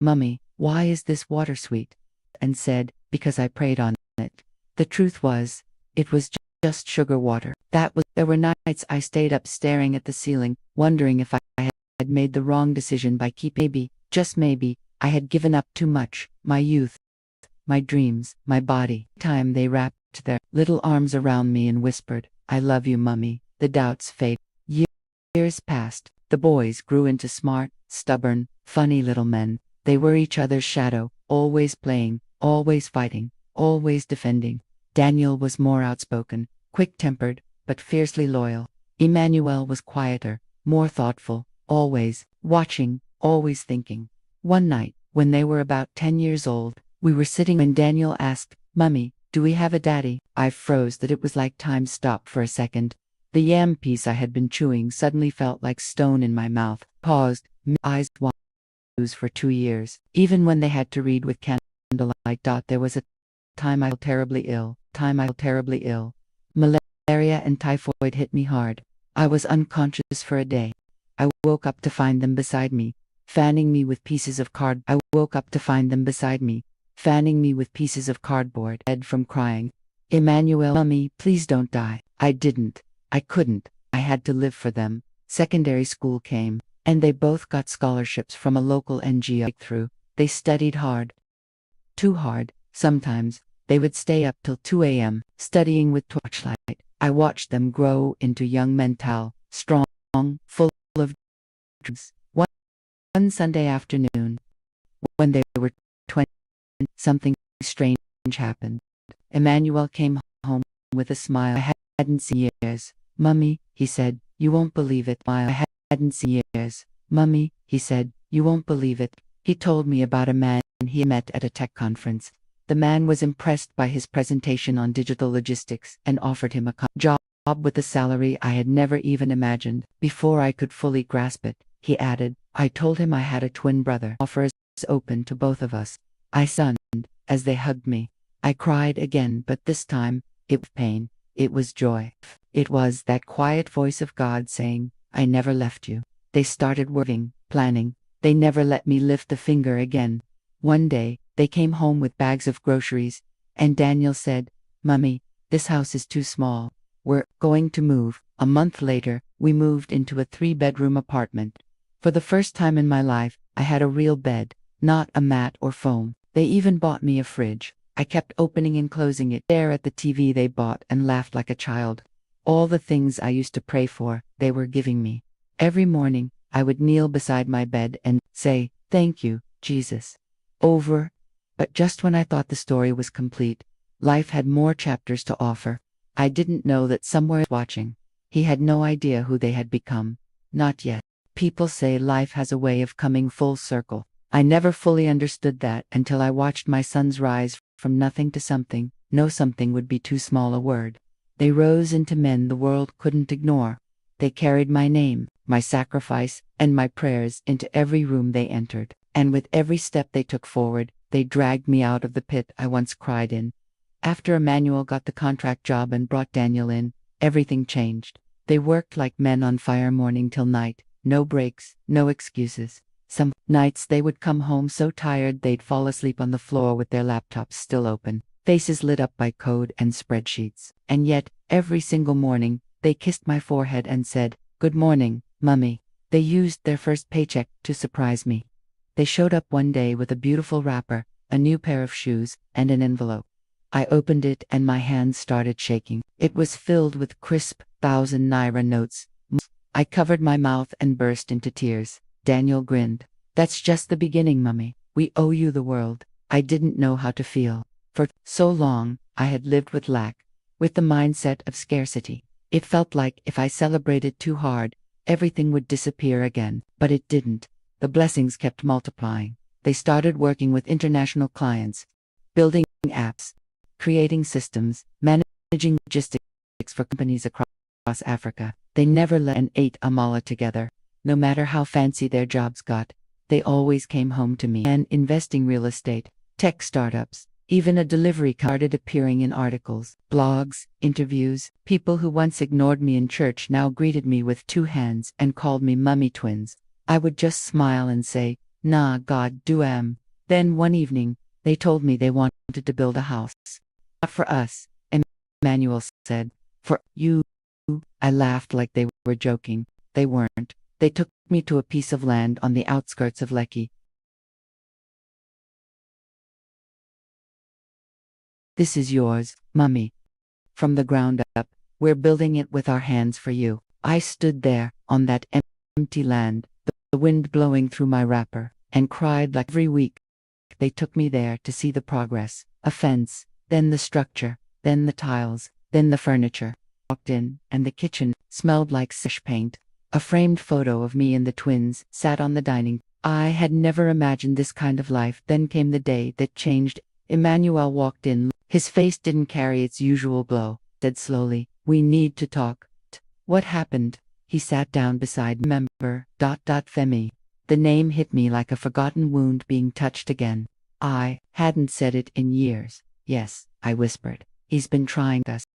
"Mummy, why is this water sweet?" and said, "Because I prayed on it." The truth was, it was just sugar water. There were nights I stayed up staring at the ceiling, wondering if I had made the wrong decision by keeping. Maybe, just maybe, I had given up too much, my youth, my dreams, my body. Time they wrapped their little arms around me and whispered, "I love you, Mummy." The doubts faded. Years passed. The boys grew into smart, stubborn, funny little men. They were each other's shadow, always playing, always fighting, always defending. Daniel was more outspoken, quick-tempered, but fiercely loyal. Emmanuel was quieter, more thoughtful, always watching, always thinking. One night, when they were about 10 years old, we were sitting and Daniel asked, "Mummy, do we have a daddy?" I froze that it was like time stopped for a second. The yam piece I had been chewing suddenly felt like stone in my mouth. Paused, eyes wide for 2 years. Even when they had to read with candlelight. There was a time I felt terribly ill. Malaria and typhoid hit me hard. I was unconscious for a day. I woke up to find them beside me, fanning me with pieces of cardboard. Dead from crying. "Emmanuel, Mummy, please don't die." I didn't. I couldn't. I had to live for them. Secondary school came, and they both got scholarships from a local NGO. They studied hard. Too hard, sometimes. They would stay up till 2 a.m., studying with torchlight. I watched them grow into young men, strong, full of dreams. One Sunday afternoon, when they were 20, something strange happened. Emmanuel came home with a smile I hadn't seen years. "Mummy," he said, "you won't believe it." I hadn't seen years. "Mummy," he said, "you won't believe it." He told me about a man he met at a tech conference. The man was impressed by his presentation on digital logistics and offered him a job with a salary I had never even imagined. Before I could fully grasp it, he added, "I told him I had a twin brother. Offer is open to both of us." I sunned as they hugged me. I cried again, but this time, it was pain. It was joy. It was that quiet voice of God saying, "I never left you." They started working, planning. They never let me lift a finger again. One day, they came home with bags of groceries, and Daniel said, "Mummy, this house is too small. We're going to move." A month later, we moved into a 3-bedroom apartment. For the first time in my life, I had a real bed, not a mat or foam. They even bought me a fridge. I kept opening and closing it, stare at the TV they bought, and laughed like a child. All the things I used to pray for, they were giving me. Every morning, I would kneel beside my bed and say, "Thank you, Jesus." Over. But just when I thought the story was complete, life had more chapters to offer. I didn't know that somewhere watching. He had no idea who they had become. Not yet. People say life has a way of coming full circle. I never fully understood that until I watched my sons rise from nothing to something. No something would be too small a word. They rose into men the world couldn't ignore. They carried my name, my sacrifice, and my prayers into every room they entered. And with every step they took forward, they dragged me out of the pit I once cried in. After Emmanuel got the contract job and brought Daniel in, everything changed. They worked like men on fire morning till night. No breaks, no excuses. Some nights they would come home so tired they'd fall asleep on the floor with their laptops still open, faces lit up by code and spreadsheets. And yet, every single morning, they kissed my forehead and said, "Good morning, Mummy." They used their first paycheck to surprise me. They showed up one day with a beautiful wrapper, a new pair of shoes, and an envelope. I opened it and my hands started shaking. It was filled with crisp 1,000 naira notes. I covered my mouth and burst into tears. Daniel grinned. "That's just the beginning, Mummy. We owe you the world." I didn't know how to feel. For so long, I had lived with lack, with the mindset of scarcity. It felt like if I celebrated too hard, everything would disappear again. But it didn't. The blessings kept multiplying. They started working with international clients, building apps, creating systems, managing logistics for companies across Africa. They never let and ate amala together. No matter how fancy their jobs got, they always came home to me. And investing real estate, tech startups, even a delivery started appearing in articles, blogs, interviews. People who once ignored me in church now greeted me with 2 hands and called me Mummy Twins. I would just smile and say, Nah, God do Then one evening, they told me they wanted to build a house. Not for us, Emmanuel said. For you. I laughed like they were joking. They weren't. They took me to a piece of land on the outskirts of Lekki. This is yours, Mummy. From the ground up, we're building it with our hands for you. I stood there, on that empty land, the wind blowing through my wrapper, and cried like every week. They took me there to see the progress. A fence, then the structure, then the tiles, then the furniture. Walked in, and the kitchen smelled like fish paint. A framed photo of me and the twins sat on the dining. I had never imagined this kind of life. Then came the day that changed. Emmanuel walked in. His face didn't carry its usual glow. Said slowly, "We need to talk." What happened? He sat down beside me. Femi. The name hit me like a forgotten wound being touched again. I hadn't said it in years. "Yes," I whispered. "He's been trying us."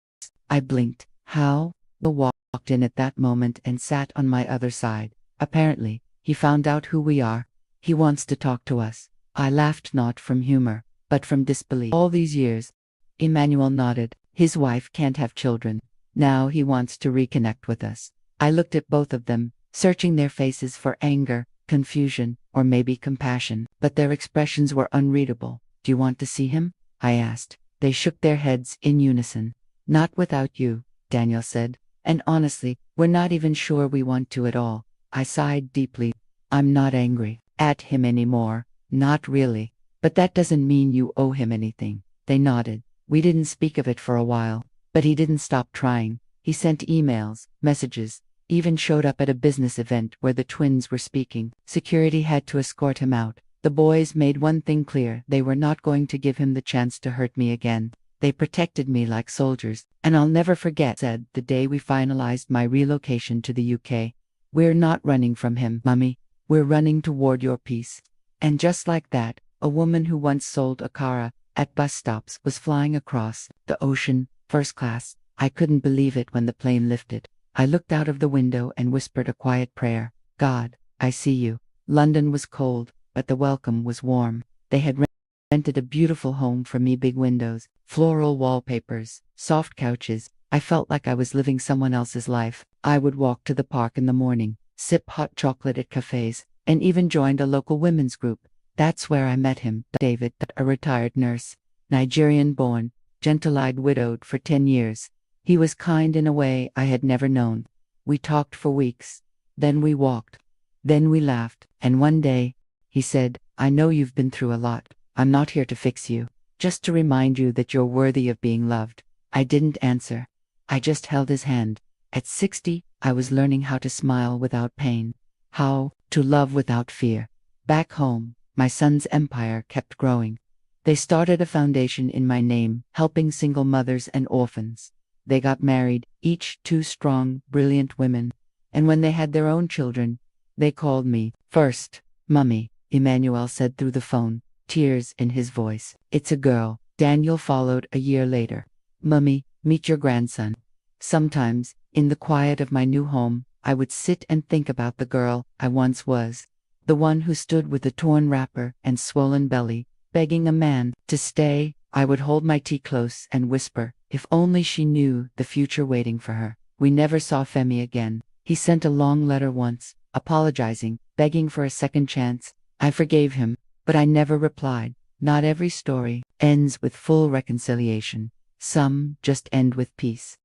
I blinked. How? Will walked in at that moment and sat on my other side. Apparently, he found out who we are. He wants to talk to us. I laughed, not from humor, but from disbelief. All these years, Emmanuel nodded. His wife can't have children. Now he wants to reconnect with us. I looked at both of them, searching their faces for anger, confusion, or maybe compassion, but their expressions were unreadable. "Do you want to see him?" I asked. They shook their heads in unison. "Not without you," Daniel said. "And honestly, we're not even sure we want to at all." I sighed deeply. "I'm not angry at him anymore. Not really. But that doesn't mean you owe him anything." They nodded. We didn't speak of it for a while, but he didn't stop trying. He sent emails, messages, even showed up at a business event where the twins were speaking. Security had to escort him out. The boys made one thing clear: they were not going to give him the chance to hurt me again. They protected me like soldiers, and I'll never forget, said the day we finalized my relocation to the UK. "We're not running from him, Mummy. We're running toward your peace." And just like that, a woman who once sold akara at bus stops was flying across the ocean, first class. I couldn't believe it when the plane lifted. I looked out of the window and whispered a quiet prayer. "God, I see you." London was cold, but the welcome was warm. They had rented a beautiful home for me, big windows, floral wallpapers, soft couches. I felt like I was living someone else's life. I would walk to the park in the morning, sip hot chocolate at cafes, and even joined a local women's group. That's where I met him, David, a retired nurse, Nigerian born, gentle-eyed, widowed for 10 years. He was kind in a way I had never known. We talked for weeks. Then we walked. Then we laughed. And one day, he said, "I know you've been through a lot. I'm not here to fix you. Just to remind you that you're worthy of being loved." I didn't answer. I just held his hand. At 60, I was learning how to smile without pain. How to love without fear. Back home, my son's empire kept growing. They started a foundation in my name, helping single mothers and orphans. They got married, each 2 strong, brilliant women. And when they had their own children, they called me first. "Mummy," Emmanuel said through the phone, tears in his voice. "It's a girl." Daniel followed a year later. "Mummy, meet your grandson." Sometimes, in the quiet of my new home, I would sit and think about the girl I once was. The one who stood with a torn wrapper and swollen belly, begging a man to stay. I would hold my tea close and whisper, if only she knew the future waiting for her. We never saw Femi again. He sent a long letter once, apologizing, begging for a second chance. I forgave him, but I never replied. Not every story ends with full reconciliation. Some just end with peace.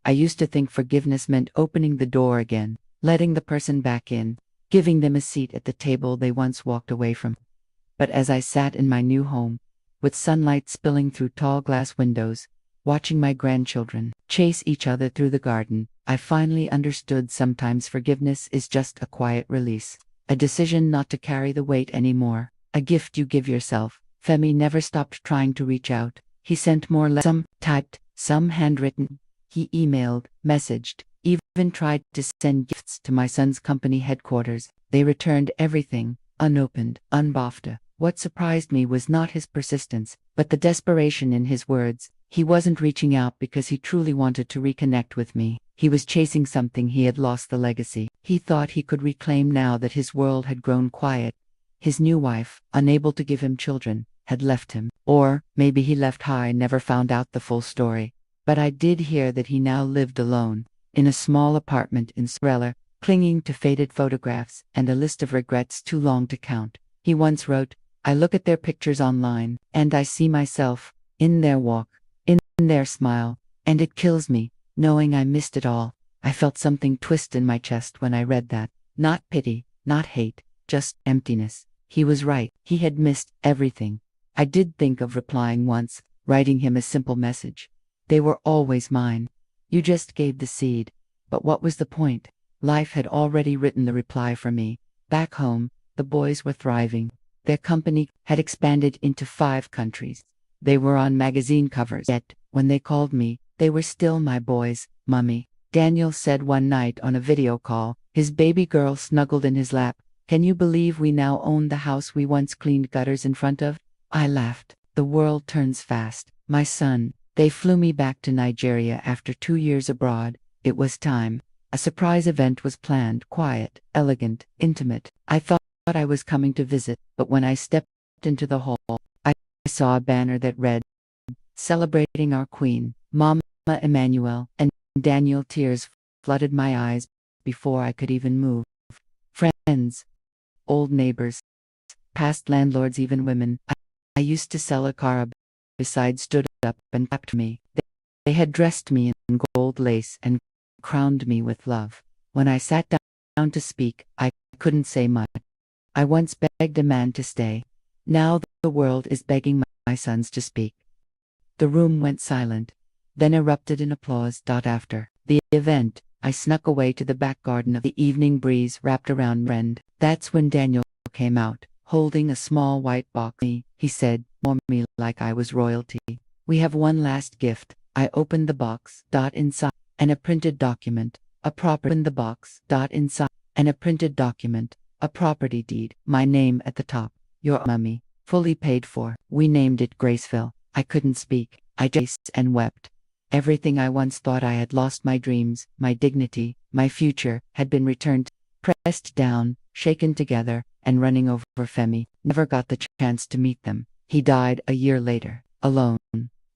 I used to think forgiveness meant opening the door again, letting the person back in, giving them a seat at the table they once walked away from. But as I sat in my new home, with sunlight spilling through tall glass windows, watching my grandchildren chase each other through the garden, I finally understood sometimes forgiveness is just a quiet release, a decision not to carry the weight anymore, a gift you give yourself. Femi never stopped trying to reach out. He sent more letters, some typed, some handwritten. He emailed, messaged, even tried to send gifts to my son's company headquarters. They returned everything, unopened, unboffed. What surprised me was not his persistence, but the desperation in his words. He wasn't reaching out because he truly wanted to reconnect with me. He was chasing something he had lost, the legacy he thought he could reclaim now that his world had grown quiet. His new wife, unable to give him children, had left him. Or maybe he left high, never found out the full story. But I did hear that he now lived alone, in a small apartment in Storyteller, clinging to faded photographs and a list of regrets too long to count. He once wrote, "I look at their pictures online, and I see myself, in their walk, in their smile, and it kills me, knowing I missed it all." I felt something twist in my chest when I read that. Not pity, not hate, just emptiness. He was right. He had missed everything. I did think of replying once, writing him a simple message. "They were always mine. You just gave the seed." But what was the point? Life had already written the reply for me. Back home, the boys were thriving. Their company had expanded into 5 countries. They were on magazine covers. Yet, when they called me, they were still my boys, Mummy. Daniel said one night on a video call, his baby girl snuggled in his lap, "Can you believe we now own the house we once cleaned gutters in front of?" I laughed. The world turns fast. My son. They flew me back to Nigeria after 2 years abroad. It was time. A surprise event was planned, quiet, elegant, intimate. I thought I was coming to visit, but when I stepped into the hall, I saw a banner that read, "Celebrating our Queen, Mama Emmanuel," and Daniel. Tears flooded my eyes before I could even move. Friends, old neighbors, past landlords, even women I used to sell a car beside stood up and clapped me. They had dressed me in gold lace and crowned me with love. When I sat down to speak, I couldn't say much. I once begged a man to stay. Now the world is begging my sons to speak. The room went silent, then erupted in applause. After the event, I snuck away to the back garden. Of the evening breeze wrapped around me. That's when Daniel came out, holding a small white box. He said, "More me like I was royalty. We have one last gift." I opened the box. Inside, and a printed document, a property. In the box. Inside, and a printed document, a property deed. My name at the top. "Your Mummy, fully paid for." We named it Graceville. I couldn't speak. I just and wept. Everything I once thought I had lost, my dreams, my dignity, my future, had been returned, pressed down, shaken together, and running over. Femi never got the chance to meet them. He died a year later, alone.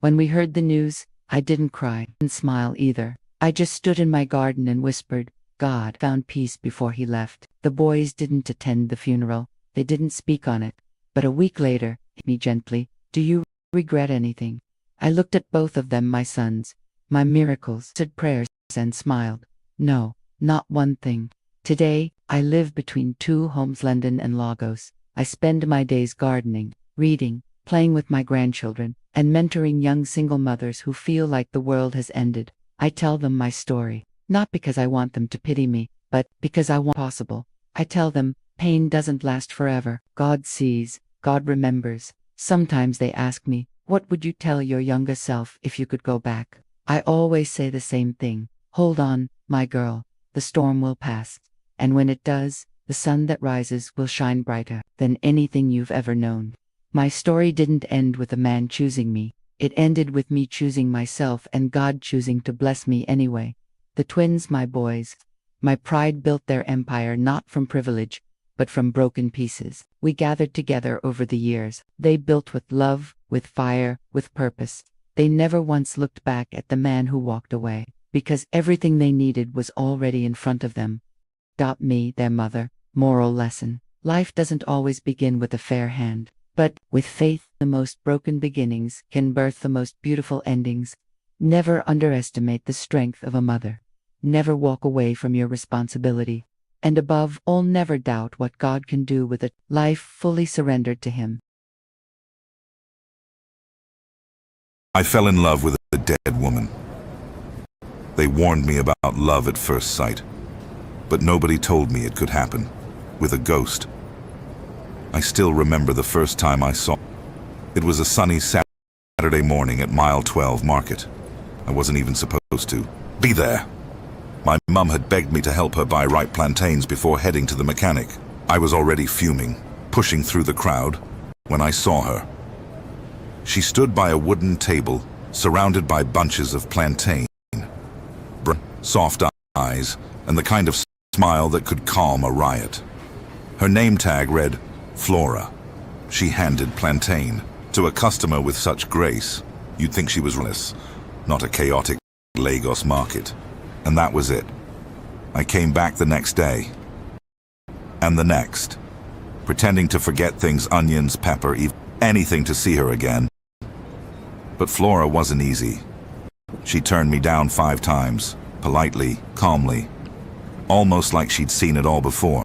When we heard the news, I didn't cry, didn't smile either. I just stood in my garden and whispered, "God found peace before he left." The boys didn't attend the funeral. They didn't speak on it. But a week later, he hit me gently. "Do you regret anything?" I looked at both of them, my sons, my miracles, said prayers, and smiled. "No, not one thing." Today, I live between 2 homes, London and Lagos. I spend my days gardening, reading, playing with my grandchildren, and mentoring young single mothers who feel like the world has ended. I tell them my story, not because I want them to pity me, but because I want possible. I tell them, pain doesn't last forever. God sees, God remembers. Sometimes they ask me, "What would you tell your younger self if you could go back?" I always say the same thing. Hold on, my girl. The storm will pass. And when it does, the sun that rises will shine brighter than anything you've ever known. My story didn't end with a man choosing me. It ended with me choosing myself and God choosing to bless me anyway. The twins, my boys. My pride built their empire not from privilege, but from broken pieces. We gathered together over the years. They built with love, with fire, with purpose. They never once looked back at the man who walked away, because everything they needed was already in front of them. Me, their mother. Moral lesson. Life doesn't always begin with a fair hand, but with faith, the most broken beginnings can birth the most beautiful endings. Never underestimate the strength of a mother. Never walk away from your responsibility. And above all, never doubt what God can do with a life fully surrendered to Him. I fell in love with a dead woman. They warned me about love at first sight, but nobody told me it could happen with a ghost. I still remember the first time I saw her. It was a sunny Saturday morning at Mile 12 Market. I wasn't even supposed to be there. My mum had begged me to help her buy ripe plantains before heading to the mechanic. I was already fuming, pushing through the crowd, when I saw her. She stood by a wooden table, surrounded by bunches of plantain. Soft eyes, and the kind of smile that could calm a riot. Her name tag read, Flora. She handed plantain to a customer with such grace, you'd think she was less, not a chaotic Lagos market. And that was it. I came back the next day. And the next. Pretending to forget things, onions, pepper, even anything to see her again. But Flora wasn't easy. She turned me down 5 times, politely, calmly, almost like she'd seen it all before.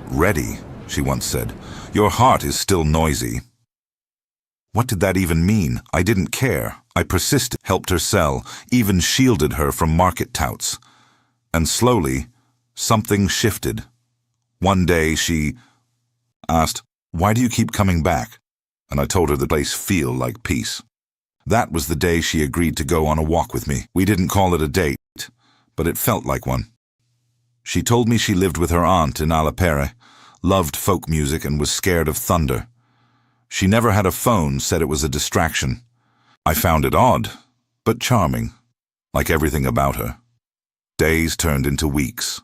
"Ready," she once said. "Your heart is still noisy." What did that even mean? I didn't care. I persisted, helped her sell, even shielded her from market touts. And slowly, something shifted. One day she asked, "Why do you keep coming back?" And I told her the place feel like peace. That was the day she agreed to go on a walk with me. We didn't call it a date, but it felt like one. She told me she lived with her aunt in Alapere, loved folk music and was scared of thunder. She never had a phone, said it was a distraction. I found it odd, but charming, like everything about her. Days turned into weeks,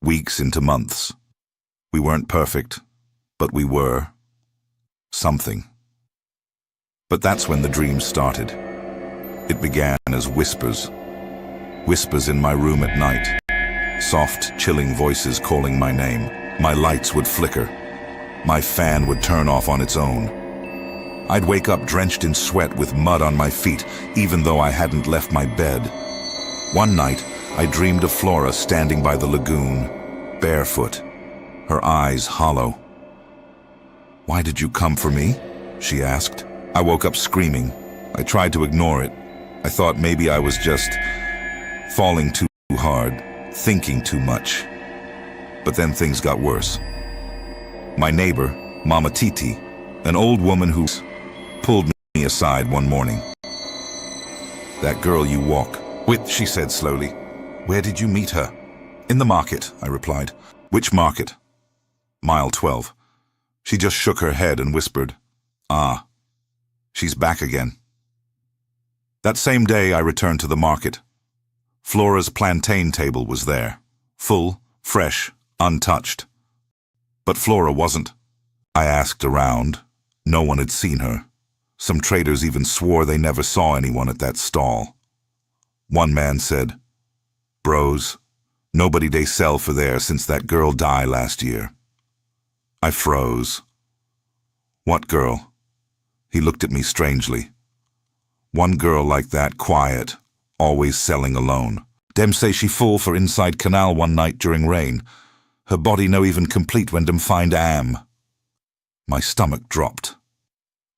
weeks into months. We weren't perfect, but we were something. But that's when the dreams started. It began as whispers. Whispers in my room at night. Soft, chilling voices calling my name. My lights would flicker. My fan would turn off on its own. I'd wake up drenched in sweat with mud on my feet, even though I hadn't left my bed. One night, I dreamed of Flora standing by the lagoon, barefoot, her eyes hollow. "Why did you come for me?" she asked. I woke up screaming. I tried to ignore it. I thought maybe I was just falling too hard, thinking too much. But then things got worse. My neighbor, Mama Titi, an old woman who pulled me aside one morning. "That girl you walk with," she said slowly. "Where did you meet her?" "In the market," I replied. "Which market?" "Mile 12. She just shook her head and whispered, "Ah, she's back again." That same day I returned to the market. Flora's plantain table was there, full, fresh, untouched. But Flora wasn't. I asked around. No one had seen her. Some traders even swore they never saw anyone at that stall. One man said, "Bros, nobody they sell for there since that girl died last year." I froze. "What girl?" He looked at me strangely. "One girl like that, quiet, always selling alone. Dem say she fall for inside canal one night during rain. Her body no even complete when dem find am." My stomach dropped.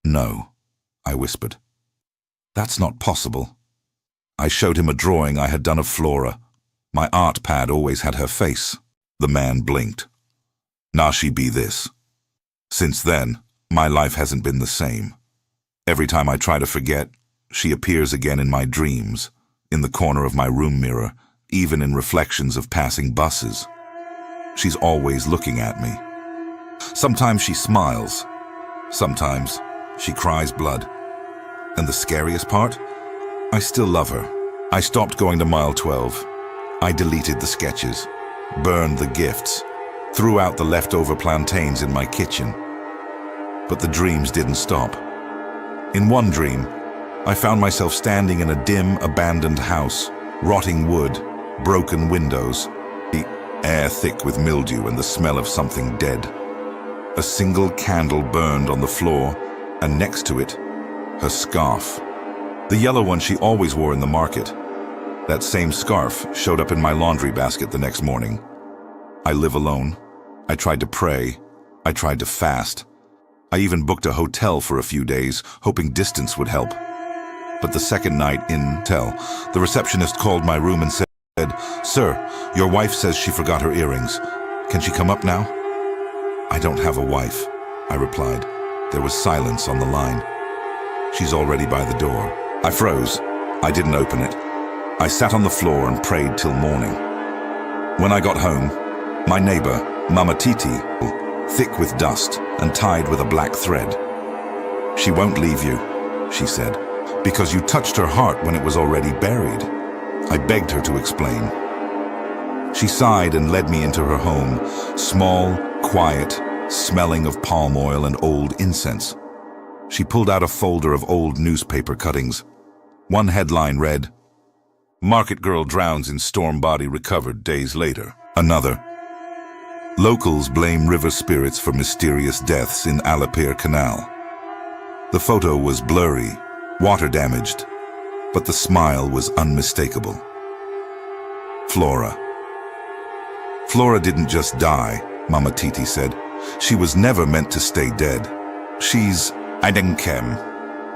"No," I whispered. "That's not possible." I showed him a drawing I had done of Flora. My art pad always had her face. The man blinked. "Nah, she be this." Since then, my life hasn't been the same. Every time I try to forget, she appears again in my dreams, in the corner of my room mirror, even in reflections of passing buses. She's always looking at me. Sometimes she smiles. Sometimes she cries blood. And the scariest part? I still love her. I stopped going to mile 12. I deleted the sketches, burned the gifts, threw out the leftover plantains in my kitchen. But the dreams didn't stop. In one dream, I found myself standing in a dim, abandoned house, rotting wood, broken windows, the air thick with mildew and the smell of something dead. A single candle burned on the floor, and next to it, her scarf. The yellow one she always wore in the market. That same scarf showed up in my laundry basket the next morning. I live alone. I tried to pray. I tried to fast. I even booked a hotel for a few days, hoping distance would help. But the second night in hotel, the receptionist called my room and said, "Sir, your wife says she forgot her earrings. Can she come up now?" "I don't have a wife," I replied. There was silence on the line. "She's already by the door." I froze. I didn't open it. I sat on the floor and prayed till morning. When I got home, my neighbor, Mama Titi, thick with dust and tied with a black thread. "She won't leave you," she said, "because you touched her heart when it was already buried." I begged her to explain. She sighed and led me into her home, small, quiet, smelling of palm oil and old incense. She pulled out a folder of old newspaper cuttings. One headline read, "Market girl drowns in storm body recovered days later." Another, "Locals blame river spirits for mysterious deaths in Alapere Canal." The photo was blurry, water damaged, but the smile was unmistakable. Flora. "Flora didn't just die," Mama Titi said. "She was never meant to stay dead. She's Idenkem,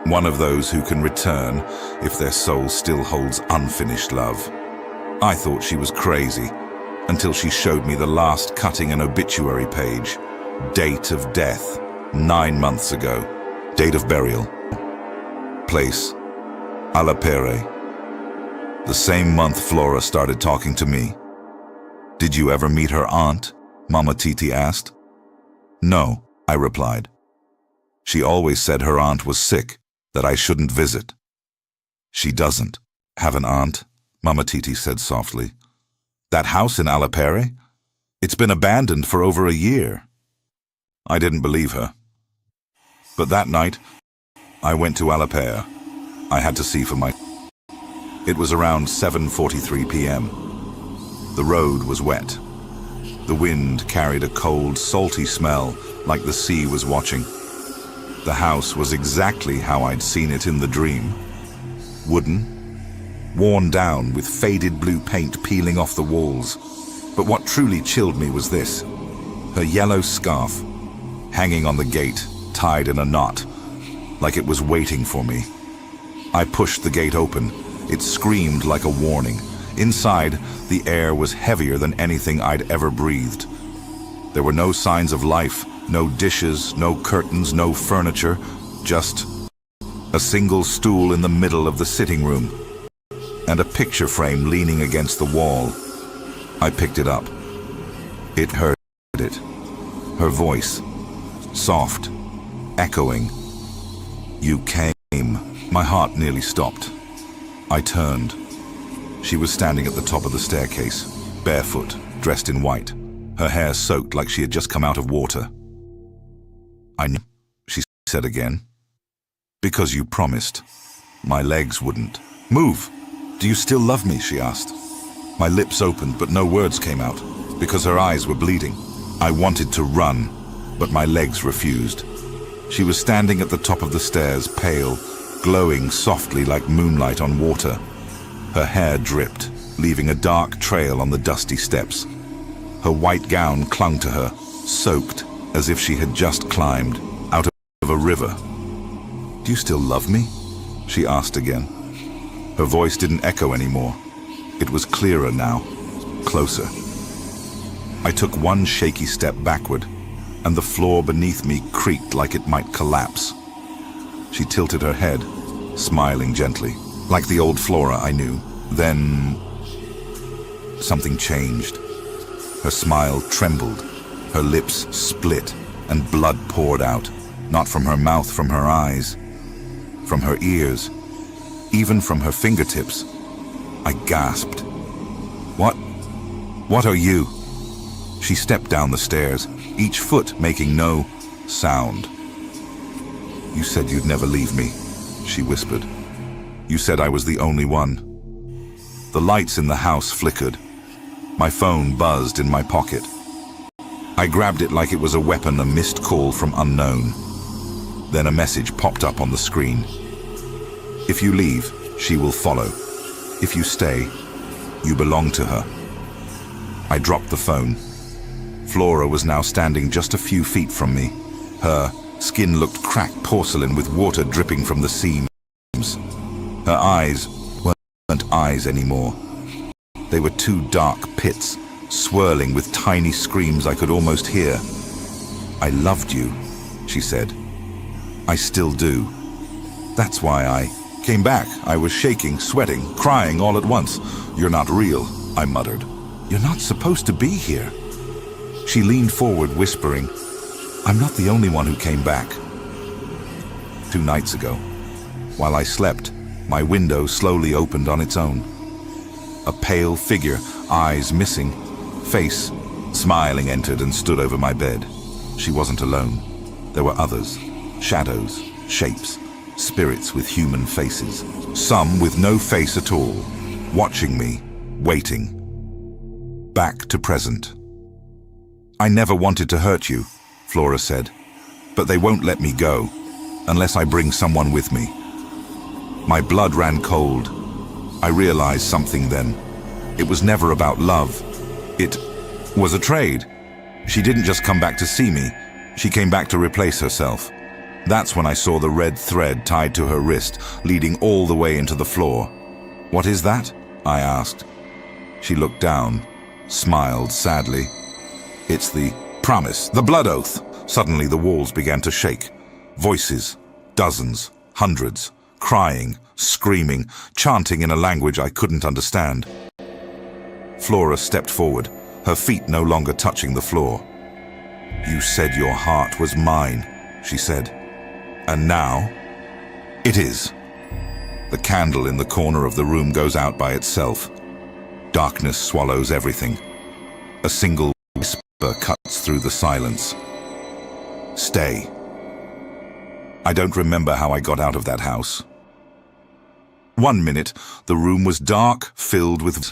one of those who can return if their soul still holds unfinished love." I thought she was crazy until she showed me the last cutting and obituary page. Date of death, 9 months ago. Date of burial. Place, Alapere. The same month Flora started talking to me. "Did you ever meet her aunt?" Mama Titi asked. "No," I replied. "She always said her aunt was sick, that I shouldn't visit." "She doesn't have an aunt," Mama Titi said softly. "That house in Alapere? It's been abandoned for over a year." I didn't believe her. But that night, I went to Alapere. I had to see for myself. It was around 7:43 p.m. The road was wet. The wind carried a cold, salty smell like the sea was watching. The house was exactly how I'd seen it in the dream. Wooden, worn down with faded blue paint peeling off the walls. But what truly chilled me was this: her yellow scarf, hanging on the gate, tied in a knot, like it was waiting for me. I pushed the gate open. It screamed like a warning. Inside, the air was heavier than anything I'd ever breathed. There were no signs of life, no dishes, no curtains, no furniture, just a single stool in the middle of the sitting room, and a picture frame leaning against the wall. I picked it up. It heard it. Her voice, soft, echoing. "You came." My heart nearly stopped. I turned. She was standing at the top of the staircase, barefoot, dressed in white, her hair soaked like she had just come out of water. "I knew," she said again. "Because you promised." My legs wouldn't move. "Do you still love me?" she asked. My lips opened, but no words came out, because her eyes were bleeding. I wanted to run, but my legs refused. She was standing at the top of the stairs, pale, glowing softly like moonlight on water. Her hair dripped, leaving a dark trail on the dusty steps. Her white gown clung to her, soaked as if she had just climbed out of a river. "Do you still love me?" she asked again. Her voice didn't echo anymore. It was clearer now, closer. I took one shaky step backward, and the floor beneath me creaked like it might collapse. She tilted her head, smiling gently, like the old Flora I knew. Then something changed. Her smile trembled, her lips split, and blood poured out, not from her mouth, from her eyes, from her ears, even from her fingertips. I gasped. What are you?" She stepped down the stairs, each foot making no sound. "You said you'd never leave me," she whispered. "You said I was the only one." The lights in the house flickered. My phone buzzed in my pocket. I grabbed it like it was a weapon, a missed call from unknown. Then a message popped up on the screen. "If you leave, she will follow. If you stay, you belong to her." I dropped the phone. Flora was now standing just a few feet from me. Her skin looked cracked porcelain with water dripping from the seams. Her eyes weren't eyes anymore. They were two dark pits, swirling with tiny screams I could almost hear. "I loved you," she said. "I still do. That's why I came back." I was shaking, sweating, crying all at once. "You're not real," I muttered. "You're not supposed to be here." She leaned forward, whispering, "I'm not the only one who came back." 2 nights ago, while I slept, my window slowly opened on its own. A pale figure, eyes missing, face smiling, entered and stood over my bed. She wasn't alone. There were others, shadows, shapes, spirits with human faces, some with no face at all, watching me, waiting. Back to present. "I never wanted to hurt you," Flora said, "but they won't let me go unless I bring someone with me." My blood ran cold. I realized something then. It was never about love. It was a trade. She didn't just come back to see me. She came back to replace herself. That's when I saw the red thread tied to her wrist, leading all the way into the floor. "What is that?" I asked. She looked down, smiled sadly. "It's the promise, the blood oath." Suddenly the walls began to shake. Voices, dozens, hundreds, crying, screaming, chanting in a language I couldn't understand. Flora stepped forward, her feet no longer touching the floor. "You said your heart was mine," she said. "And now, it is." The candle in the corner of the room goes out by itself. Darkness swallows everything. A single whisper cuts through the silence. "Stay." I don't remember how I got out of that house. 1 minute, the room was dark, filled with...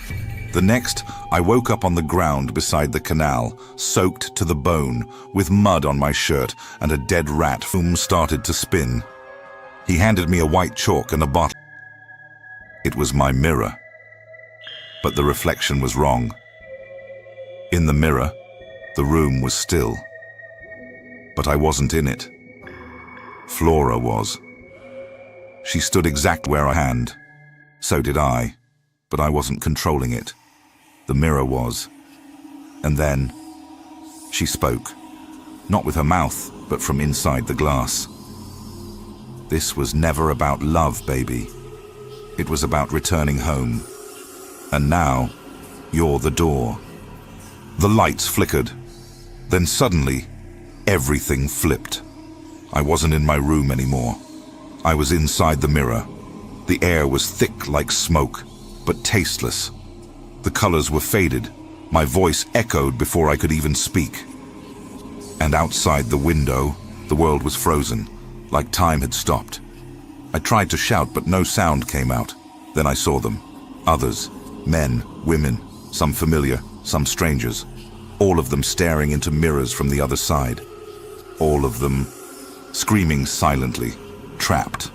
The next, I woke up on the ground beside the canal, soaked to the bone, with mud on my shirt and a dead rat whom started to spin. He handed me a white chalk and a bottle. It was my mirror. But the reflection was wrong. In the mirror, the room was still. But I wasn't in it. Flora was. She stood exact where I hand. So did I, but I wasn't controlling it. The mirror was. And then, she spoke. Not with her mouth, but from inside the glass. "This was never about love, baby. It was about returning home. And now, you're the door." The lights flickered. Then suddenly, everything flipped. I wasn't in my room anymore. I was inside the mirror. The air was thick like smoke, but tasteless. The colors were faded. My voice echoed before I could even speak. And outside the window, the world was frozen, like time had stopped. I tried to shout, but no sound came out. Then I saw them. Others, men, women, some familiar, some strangers. All of them staring into mirrors from the other side. All of them screaming silently, trapped.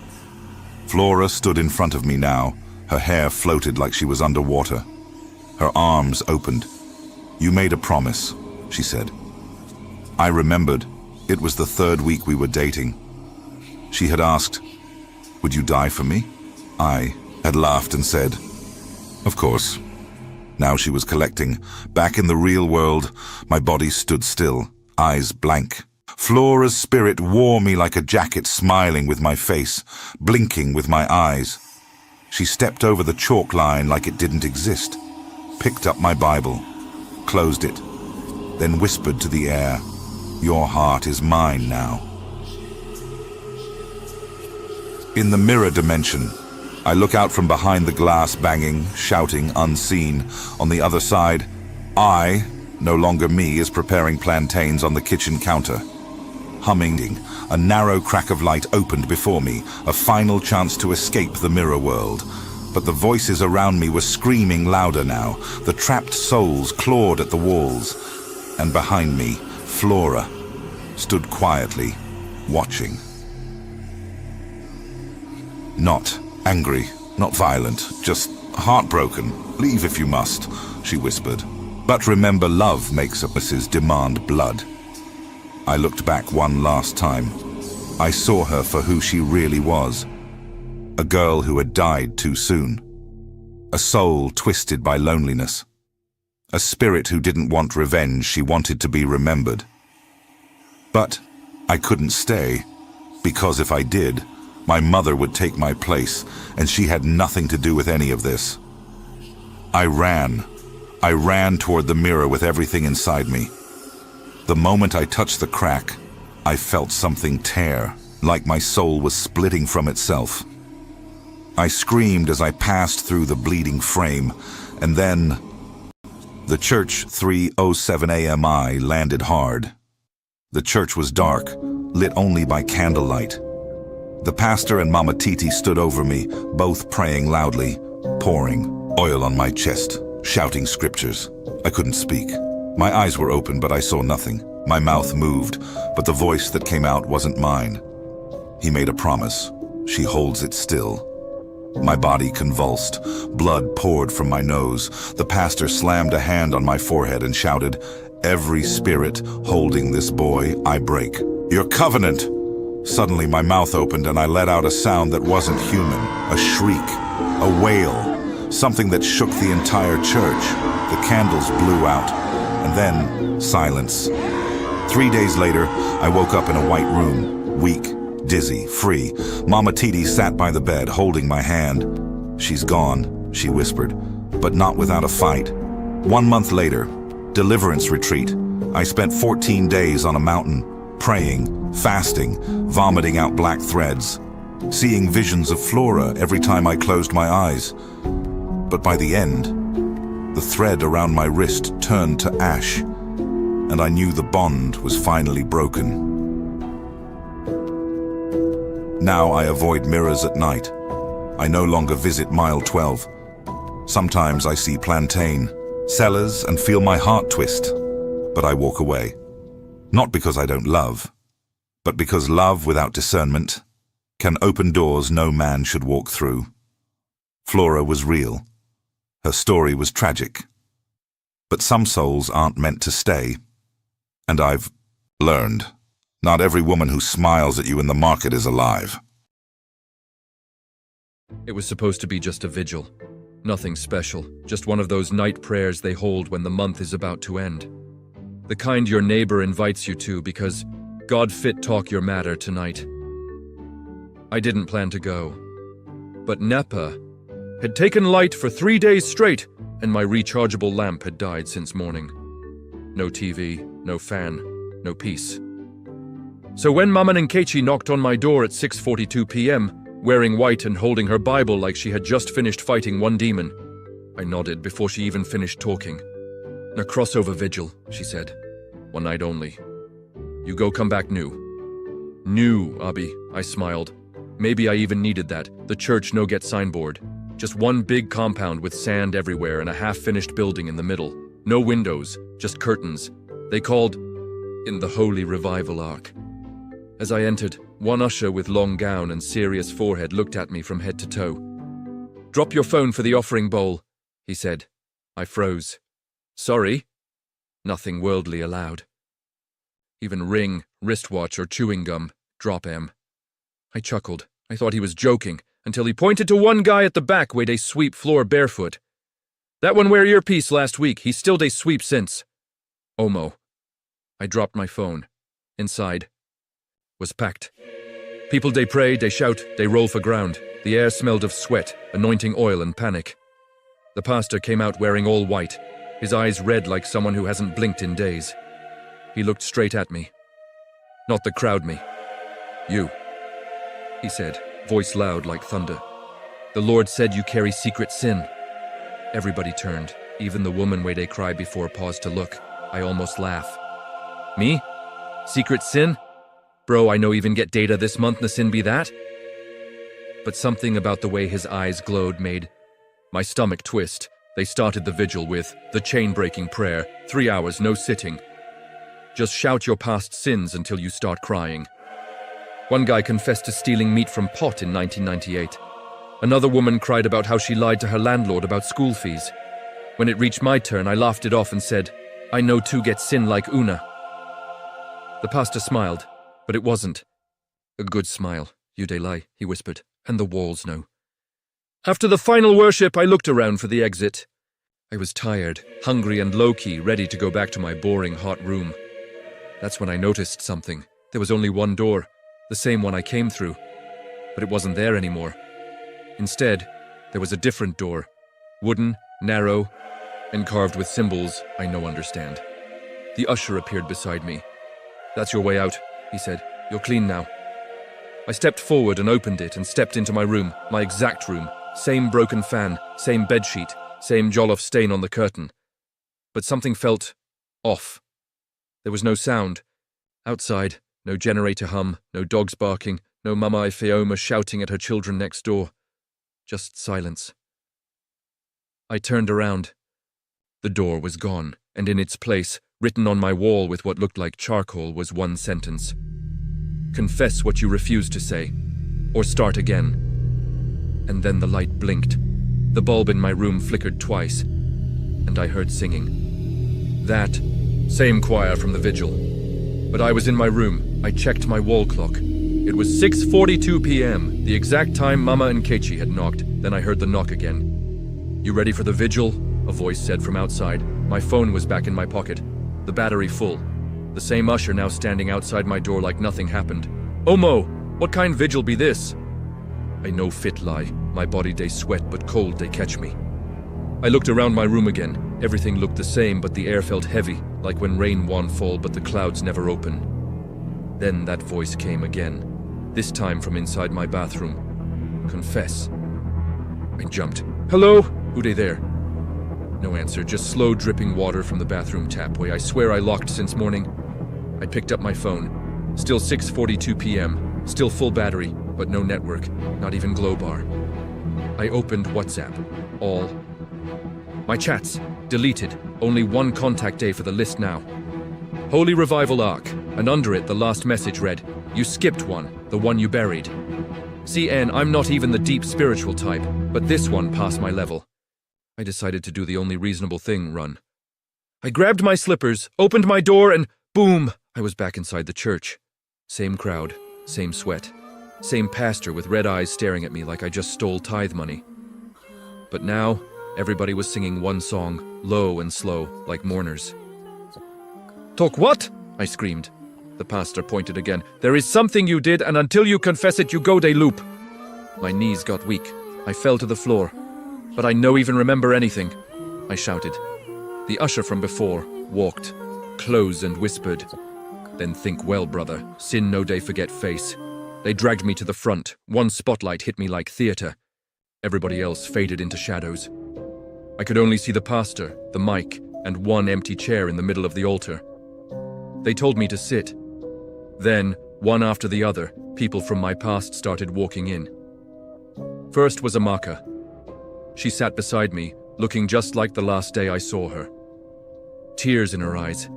Flora stood in front of me now. Her hair floated like she was underwater. Her arms opened. "You made a promise," she said. I remembered. It was the 3rd week we were dating. She had asked, "Would you die for me?" I had laughed and said, "Of course." Now she was collecting. Back in the real world, my body stood still, eyes blank. Flora's spirit wore me like a jacket, smiling with my face, blinking with my eyes. She stepped over the chalk line like it didn't exist, picked up my Bible, closed it, then whispered to the air, "Your heart is mine now." In the mirror dimension, I look out from behind the glass, banging, shouting, unseen. On the other side, I, no longer me, is preparing plantains on the kitchen counter. Humming, a narrow crack of light opened before me, a final chance to escape the mirror world. But the voices around me were screaming louder now. The trapped souls clawed at the walls. And behind me, Flora stood quietly, watching. Not angry, not violent, just heartbroken. "Leave if you must," she whispered. "But remember, love makes us demand blood." I looked back one last time. I saw her for who she really was. A girl who had died too soon. A soul twisted by loneliness. A spirit who didn't want revenge, she wanted to be remembered. But I couldn't stay, because if I did, my mother would take my place, and she had nothing to do with any of this. I ran. I ran toward the mirror with everything inside me. The moment I touched the crack, I felt something tear, like my soul was splitting from itself. I screamed as I passed through the bleeding frame, and then the church 3:07 AMI landed hard. The church was dark, lit only by candlelight. The pastor and Mama Titi stood over me, both praying loudly, pouring oil on my chest, shouting scriptures. I couldn't speak. My eyes were open, but I saw nothing. My mouth moved, but the voice that came out wasn't mine. He made a promise. She holds it still. My body convulsed. Blood poured from my nose. The pastor slammed a hand on my forehead and shouted, "Every spirit holding this boy, I break. Your covenant!" Suddenly my mouth opened and I let out a sound that wasn't human. A shriek, a wail, something that shook the entire church. The candles blew out, and then silence. 3 days later, I woke up in a white room, weak, dizzy, free. Mama Titi sat by the bed, holding my hand. "She's gone," she whispered, but not without a fight. 1 month later, deliverance retreat. I spent 14 days on a mountain, praying, fasting, vomiting out black threads, seeing visions of Flora every time I closed my eyes. But by the end, the thread around my wrist turned to ash, and I knew the bond was finally broken. Now I avoid mirrors at night. I no longer visit mile 12. Sometimes I see plantain, sellers, and feel my heart twist, but I walk away. Not because I don't love, but because love without discernment can open doors no man should walk through. Flora was real. Her story was tragic. But some souls aren't meant to stay. And I've learned, not every woman who smiles at you in the market is alive. It was supposed to be just a vigil. Nothing special, just one of those night prayers they hold when the month is about to end. The kind your neighbor invites you to because God fit talk your matter tonight. I didn't plan to go. But NEPA had taken light for 3 days straight, and my rechargeable lamp had died since morning. No TV, no fan, no peace. So when Mama Nkechi knocked on my door at 6:42 p.m., wearing white and holding her Bible like she had just finished fighting one demon, I nodded before she even finished talking. "A crossover vigil," she said. "One night only. You go come back new." "New, Abi," I smiled. Maybe I even needed that. The church no get signboard. Just one big compound with sand everywhere and a half-finished building in the middle. No windows, just curtains. They called in the Holy Revival Ark. As I entered, one usher with long gown and serious forehead looked at me from head to toe. "Drop your phone for the offering bowl," he said. I froze. "Sorry?" Nothing worldly allowed. Even ring, wristwatch, or chewing gum, drop 'em. I chuckled. I thought he was joking, until he pointed to one guy at the back where they sweep floor barefoot. "That one wear earpiece last week, he still dey sweep since." Omo. I dropped my phone. Inside was packed. People they pray, they shout, they roll for ground. The air smelled of sweat, anointing oil, and panic. The pastor came out wearing all white, his eyes red like someone who hasn't blinked in days. He looked straight at me. Not the crowd me. "You," he said, voice loud like thunder. "The Lord said you carry secret sin." Everybody turned, even the woman where they cry before paused to look. I almost laugh. "Me? Secret sin? Bro, I no even get data this month, na sin be that?" But something about the way his eyes glowed made my stomach twist. They started the vigil with the chain-breaking prayer, 3 hours, no sitting. Just shout your past sins until you start crying. One guy confessed to stealing meat from pot in 1998. Another woman cried about how she lied to her landlord about school fees. When it reached my turn, I laughed it off and said, "I know too get sin like Una." The pastor smiled, but it wasn't a good smile. "You dey lie," he whispered, "and the walls know." After the final worship, I looked around for the exit. I was tired, hungry, and low-key, ready to go back to my boring, hot room. That's when I noticed something. There was only one door, the same one I came through, but it wasn't there anymore. Instead, there was a different door, wooden, narrow, and carved with symbols I no understand. The usher appeared beside me. "That's your way out," he said. "You're clean now." I stepped forward and opened it and stepped into my room, my exact room. Same broken fan, same bedsheet, same jollof stain on the curtain. But something felt off. There was no sound, Outside, no generator hum, no dogs barking, no Mama Ifeoma shouting at her children next door. Just silence. I turned around. The door was gone, and in its place, written on my wall with what looked like charcoal, was one sentence. Confess what you refuse to say, or start again. And then the light blinked. The bulb in my room flickered twice, and I heard singing. That same choir from the vigil. But I was in my room. I checked my wall clock. It was 6:42 p.m., the exact time Mama and Kechi had knocked. Then I heard the knock again. You ready for the vigil? A voice said from outside. My phone was back in my pocket, the battery full. The same usher now standing outside my door like nothing happened. Omo, what kind vigil be this? I no fit lie. My body they sweat, but cold they catch me. I looked around my room again. Everything looked the same, but the air felt heavy, like when rain won't fall but the clouds never open. Then that voice came again, this time from inside my bathroom. Confess. I jumped. Hello? Who they there? No answer, just slow dripping water from the bathroom tapway. I swear I locked since morning. I picked up my phone. Still 6:42 p.m., still full battery, but no network, not even glow bar. I opened WhatsApp. All. My chats. Deleted. Only one contact day for the list now. Holy Revival Arc, and under it the last message read, you skipped one, the one you buried. CN, I'm not even the deep spiritual type, but this one passed my level. I decided to do the only reasonable thing, run. I grabbed my slippers, opened my door, and boom, I was back inside the church. Same crowd, same sweat, same pastor with red eyes staring at me like I just stole tithe money. But now, everybody was singing one song, low and slow, like mourners. Talk what? I screamed. The pastor pointed again. There is something you did, and until you confess it, you go de loop. My knees got weak. I fell to the floor. But I no even remember anything. I shouted. The usher from before walked, close and whispered. Then think well, brother. Sin no day forget face. They dragged me to the front. One spotlight hit me like theater. Everybody else faded into shadows. I could only see the pastor, the mic, and one empty chair in the middle of the altar. They told me to sit. Then, one after the other, people from my past started walking in. First was Amaka. She sat beside me, looking just like the last day I saw her. Tears in her eyes.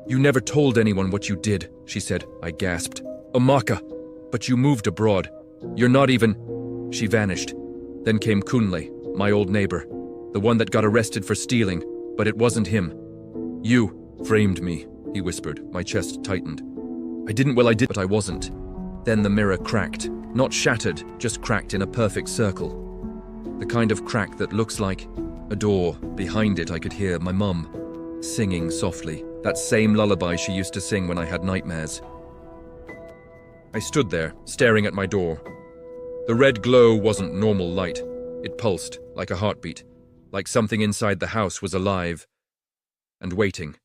You never told anyone what you did, she said. I gasped. Amaka, but you moved abroad. You're not even... She vanished. Then came Kunle, my old neighbor, the one that got arrested for stealing, but it wasn't him. You framed me, he whispered. My chest tightened. I did, but I wasn't. Then the mirror cracked. Not shattered, just cracked in a perfect circle. The kind of crack that looks like a door. Behind it I could hear my mum singing softly, that same lullaby she used to sing when I had nightmares. I stood there, staring at my door. The red glow wasn't normal light. It pulsed, like a heartbeat, like something inside the house was alive and waiting.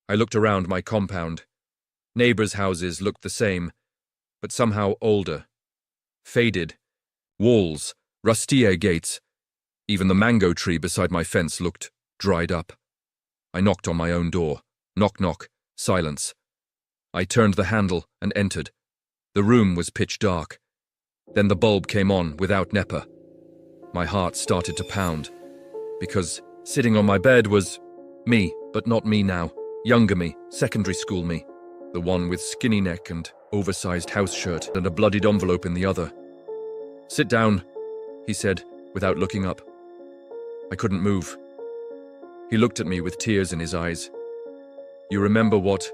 I looked around my compound. Neighbors' houses looked the same, but somehow older, faded. Walls, rusty gates. Even the mango tree beside my fence looked dried up. I knocked on my own door. Knock, knock. Silence. I turned the handle and entered. The room was pitch dark. Then the bulb came on without NEPA. My heart started to pound, because sitting on my bed was me, but not me now. Younger me, secondary school me. The one with skinny neck and oversized house shirt and a bloodied envelope in the other. Sit down, he said, without looking up. I couldn't move. He looked at me with tears in his eyes. You remember what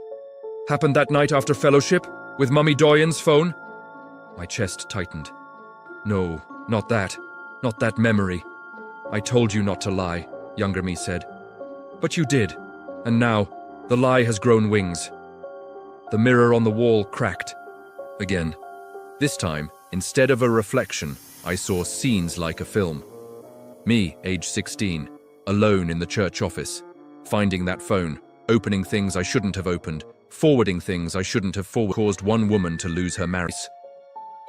happened that night after fellowship, with Mummy Doyen's phone? My chest tightened. No, not that. Not that memory. I told you not to lie, younger me said. But you did, and now, the lie has grown wings. The mirror on the wall cracked. Again. This time, instead of a reflection, I saw scenes like a film. Me, age 16, alone in the church office, finding that phone, opening things I shouldn't have opened, forwarding things I shouldn't have forwarded, caused one woman to lose her marriage.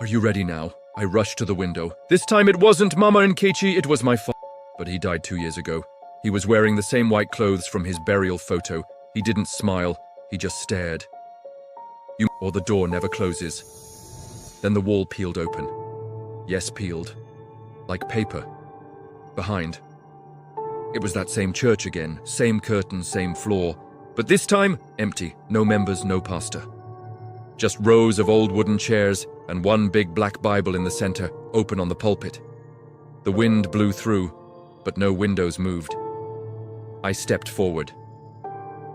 Are you ready now? I rushed to the window. This time it wasn't Mama and Kechi, it was my father. But he died 2 years ago. He was wearing the same white clothes from his burial photo. He didn't smile, he just stared. Or the door never closes. Then the wall peeled open. Yes, peeled. Like paper. Behind. It was that same church again, same curtain, same floor, but this time, empty, no members, no pastor. Just rows of old wooden chairs and one big black Bible in the center, open on the pulpit. The wind blew through, but no windows moved. I stepped forward.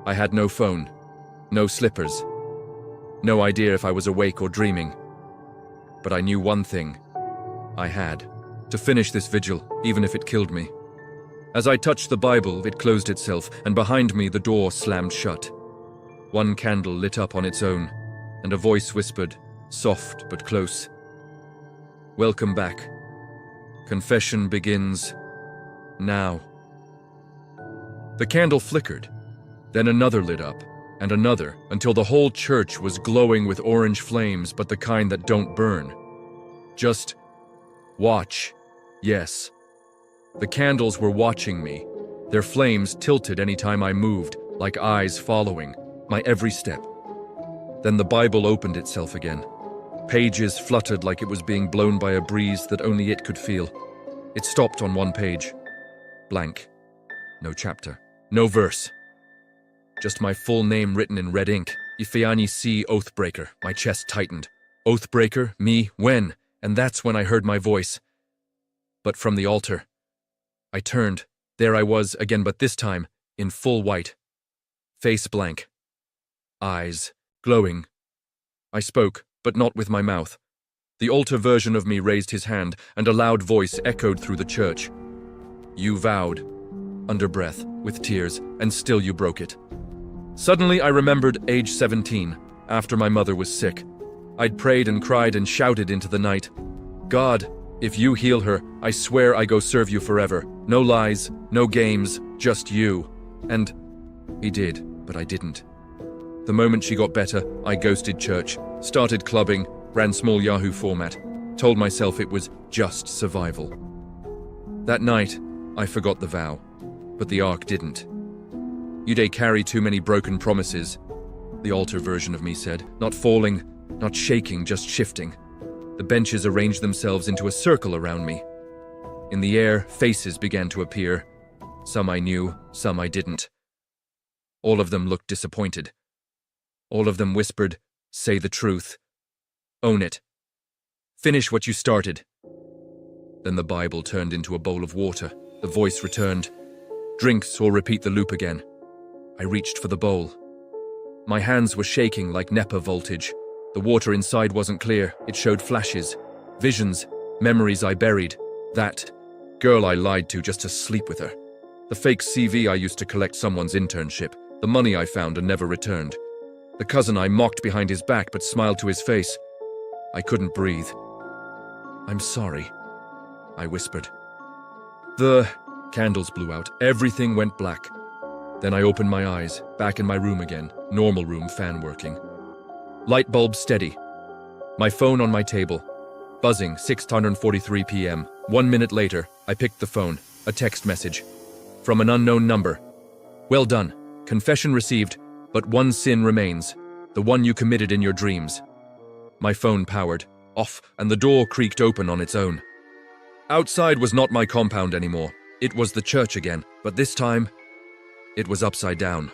I had no phone, no slippers, no idea if I was awake or dreaming. But I knew one thing. I had to finish this vigil, even if it killed me. As I touched the Bible, it closed itself, and behind me the door slammed shut. One candle lit up on its own, and a voice whispered, soft but close, "Welcome back. Confession begins now." The candle flickered, then another lit up, and another, until the whole church was glowing with orange flames, but the kind that don't burn. Just watch. Yes. The candles were watching me. Their flames tilted any time I moved, like eyes following my every step. Then the Bible opened itself again. Pages fluttered like it was being blown by a breeze that only it could feel. It stopped on one page. Blank. No chapter. No verse. Just my full name written in red ink. Ifeanyi C. Oathbreaker. My chest tightened. Oathbreaker? Me? When? And that's when I heard my voice. But from the altar. I turned. There I was again, but this time in full white. Face blank. Eyes glowing. I spoke, but not with my mouth. The altar version of me raised his hand, and a loud voice echoed through the church. "You vowed," under breath, with tears, "and still you broke it." Suddenly I remembered age 17, after my mother was sick. I'd prayed and cried and shouted into the night, "God, if you heal her, I swear I go serve you forever. No lies, no games, just you." And he did, but I didn't. The moment she got better, I ghosted church, started clubbing, ran small Yahoo format, told myself it was just survival. That night, I forgot the vow, but the ark didn't. "You'd carry too many broken promises," the altar version of me said, not falling, not shaking, just shifting. The benches arranged themselves into a circle around me. In the air, faces began to appear. Some I knew, some I didn't. All of them looked disappointed. All of them whispered, "Say the truth. Own it. Finish what you started." Then the Bible turned into a bowl of water. The voice returned, "Drinks or repeat the loop again." I reached for the bowl. My hands were shaking like NEPA voltage. The water inside wasn't clear. It showed flashes, visions, memories I buried. That girl I lied to just to sleep with her. The fake CV I used to collect someone's internship. The money I found and never returned. The cousin I mocked behind his back but smiled to his face. I couldn't breathe. "I'm sorry," I whispered. The candles blew out. Everything went black. Then I opened my eyes, back in my room again. Normal room, fan working. Light bulb steady. My phone on my table. Buzzing, 6:43 p.m. 1 minute later, I picked the phone. A text message. From an unknown number. "Well done. Confession received, but one sin remains. The one you committed in your dreams." My phone powered off, and the door creaked open on its own. Outside was not my compound anymore. It was the church again, but this time, it was upside down.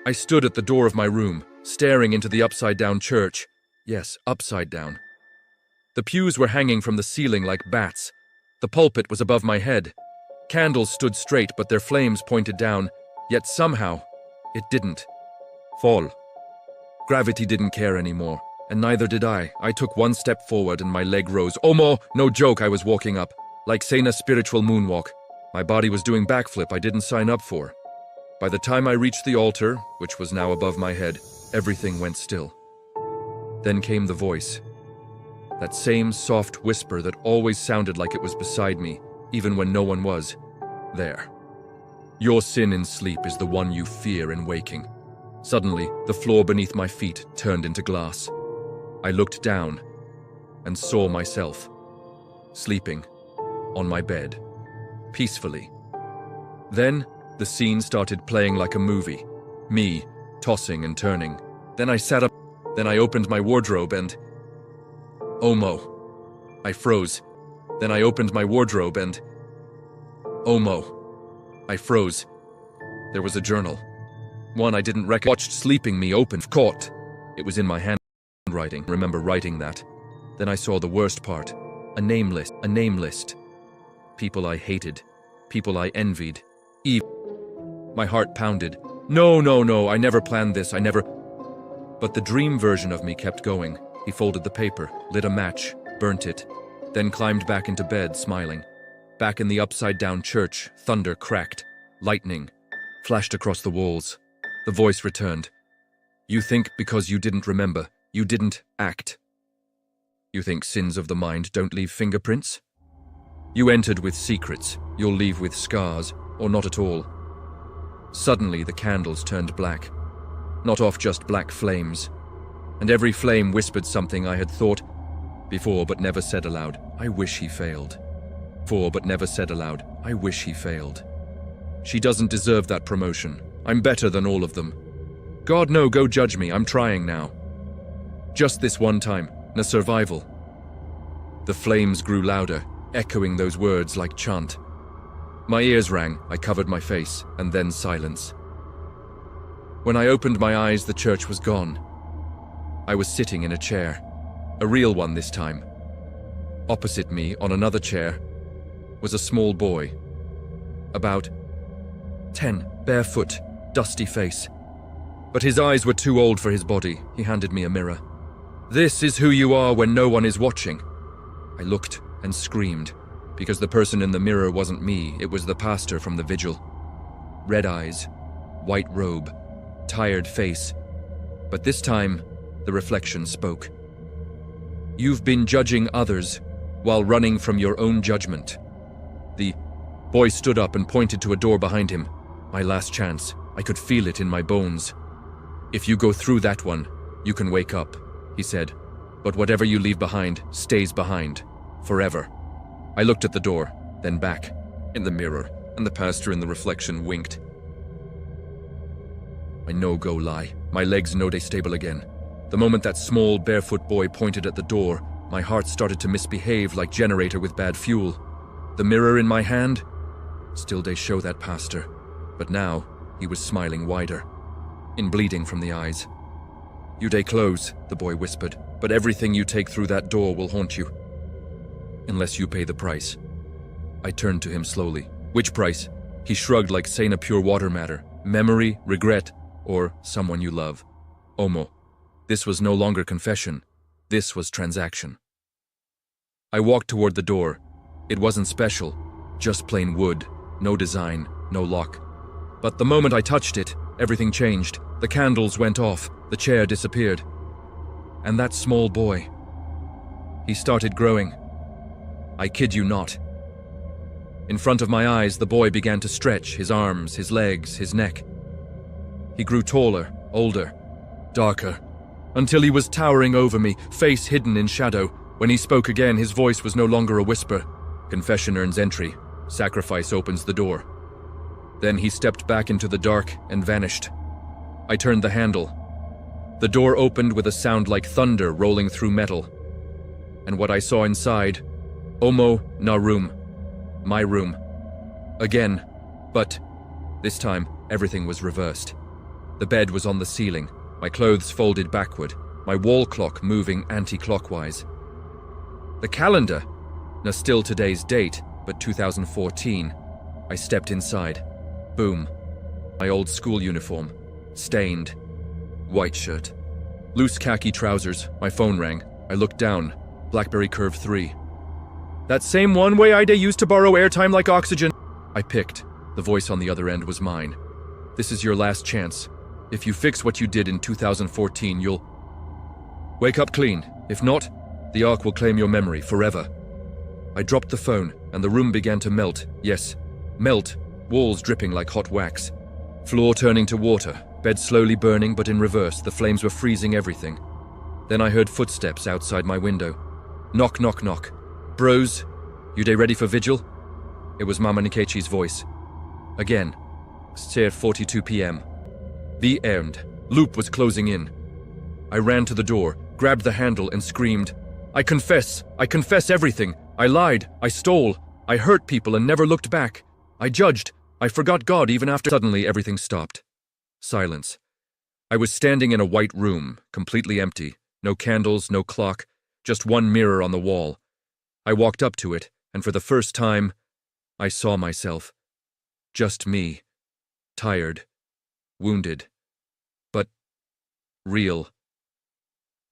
I stood at the door of my room, staring into the upside-down church. Yes, upside down. The pews were hanging from the ceiling like bats. The pulpit was above my head. Candles stood straight, but their flames pointed down, yet somehow, it didn't fall. Gravity didn't care anymore, and neither did I. I took one step forward and my leg rose. Omo, no joke, I was walking up, like saying a spiritual moonwalk. My body was doing backflip I didn't sign up for. By the time I reached the altar, which was now above my head, everything went still. Then came the voice. That same soft whisper that always sounded like it was beside me, even when no one was there. "Your sin in sleep is the one you fear in waking." Suddenly, the floor beneath my feet turned into glass. I looked down and saw myself, sleeping on my bed, peacefully. Then, the scene started playing like a movie, me tossing and turning, Then I sat up. Then I opened my wardrobe and... Omo. I froze. Then I opened my wardrobe and... Omo. I froze. There was a journal. One I didn't recognize. Watched sleeping me open. Caught. It was in my handwriting. Remember writing that. Then I saw the worst part. A name list. A name list. People I hated. People I envied. My heart pounded. No, I never planned this. I never... But the dream version of me kept going. He folded the paper, lit a match, burnt it, then climbed back into bed, smiling. Back in the upside-down church, thunder cracked. Lightning flashed across the walls. The voice returned. You think because you didn't remember, you didn't act. You think sins of the mind don't leave fingerprints? You entered with secrets, you'll leave with scars, or not at all. Suddenly the candles turned black. Not off just black flames. And every flame whispered something I had thought before but never said aloud. I wish he failed. For but never said aloud. I wish he failed. She doesn't deserve that promotion. I'm better than all of them. God, no, go judge me. I'm trying now. Just this one time. A survival. The flames grew louder, echoing those words like chant. My ears rang. I covered my face, and then silence. When I opened my eyes, the church was gone. I was sitting in a chair. A real one this time. Opposite me, on another chair, was a small boy. About 10, barefoot, dusty face. But his eyes were too old for his body. He handed me a mirror. This is who you are when no one is watching. I looked and screamed, because the person in the mirror wasn't me, it was the pastor from the vigil. Red eyes, white robe, tired face. But this time, the reflection spoke. You've been judging others while running from your own judgment. The boy stood up and pointed to a door behind him. My last chance. I could feel it in my bones. If you go through that one, you can wake up, he said. But whatever you leave behind stays behind. Forever. I looked at the door, then back, in the mirror, and the pastor in the reflection winked. I no-go lie. My legs no-day stable again. The moment that small, barefoot boy pointed at the door, my heart started to misbehave like generator with bad fuel. The mirror in my hand? Still they show that pastor. But now, he was smiling wider, in bleeding from the eyes. You day close, the boy whispered, but everything you take through that door will haunt you. Unless you pay the price. I turned to him slowly. Which price? He shrugged like saying a pure water matter. Memory, regret, or someone you love. Omo. This was no longer confession. This was transaction. I walked toward the door. It wasn't special, just plain wood, no design, no lock. But the moment I touched it, everything changed. The candles went off, the chair disappeared. And that small boy, he started growing. I kid you not. In front of my eyes, the boy began to stretch, his arms, his legs, his neck. He grew taller, older, darker, until he was towering over me, face hidden in shadow. When he spoke again, his voice was no longer a whisper. Confession earns entry. Sacrifice opens the door. Then he stepped back into the dark and vanished. I turned the handle. The door opened with a sound like thunder rolling through metal. And what I saw inside, Omo na room. My room. Again, but this time everything was reversed. The bed was on the ceiling, my clothes folded backward, my wall clock moving anti-clockwise. The calendar, still today's date, but 2014. I stepped inside. Boom. My old school uniform. Stained. White shirt. Loose khaki trousers. My phone rang. I looked down. BlackBerry Curve 3. That same one-way I used to borrow airtime like oxygen. I picked. The voice on the other end was mine. This is your last chance. If you fix what you did in 2014, you'll wake up clean. If not, the Ark will claim your memory forever. I dropped the phone, and the room began to melt. Yes, melt. Walls dripping like hot wax. Floor turning to water. Bed slowly burning, but in reverse. The flames were freezing everything. Then I heard footsteps outside my window. Knock, knock, knock. Bros, you day ready for vigil? It was Mama Nkechi's voice. Again. 4:42 p.m. The end. Loop was closing in. I ran to the door, grabbed the handle, and screamed, I confess everything. I lied, I stole, I hurt people and never looked back. I judged, I forgot God even after. Suddenly everything stopped. Silence. I was standing in a white room, completely empty. No candles, no clock, just one mirror on the wall. I walked up to it, and for the first time, I saw myself. Just me. Tired. Wounded. But real.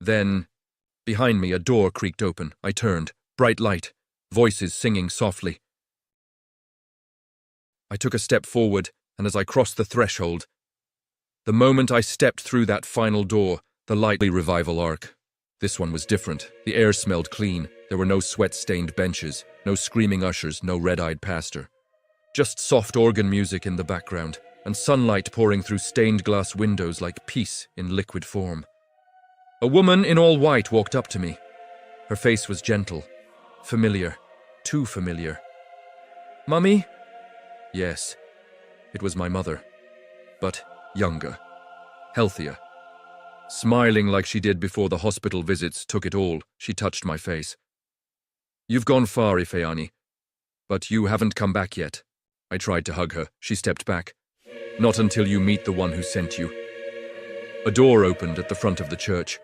Then, behind me, a door creaked open. I turned. Bright light. Voices singing softly. I took a step forward, and as I crossed the threshold, the moment I stepped through that final door, the lightly revival arc. This one was different. The air smelled clean. There were no sweat-stained benches, no screaming ushers, no red-eyed pastor. Just soft organ music in the background, and sunlight pouring through stained glass windows like peace in liquid form. A woman in all white walked up to me. Her face was gentle, familiar, too familiar. Mummy? Yes, it was my mother, but younger, healthier. Smiling like she did before the hospital visits took it all, she touched my face. You've gone far, Ifeanyi, but you haven't come back yet. I tried to hug her. She stepped back. Not until you meet the one who sent you. A door opened at the front of the church.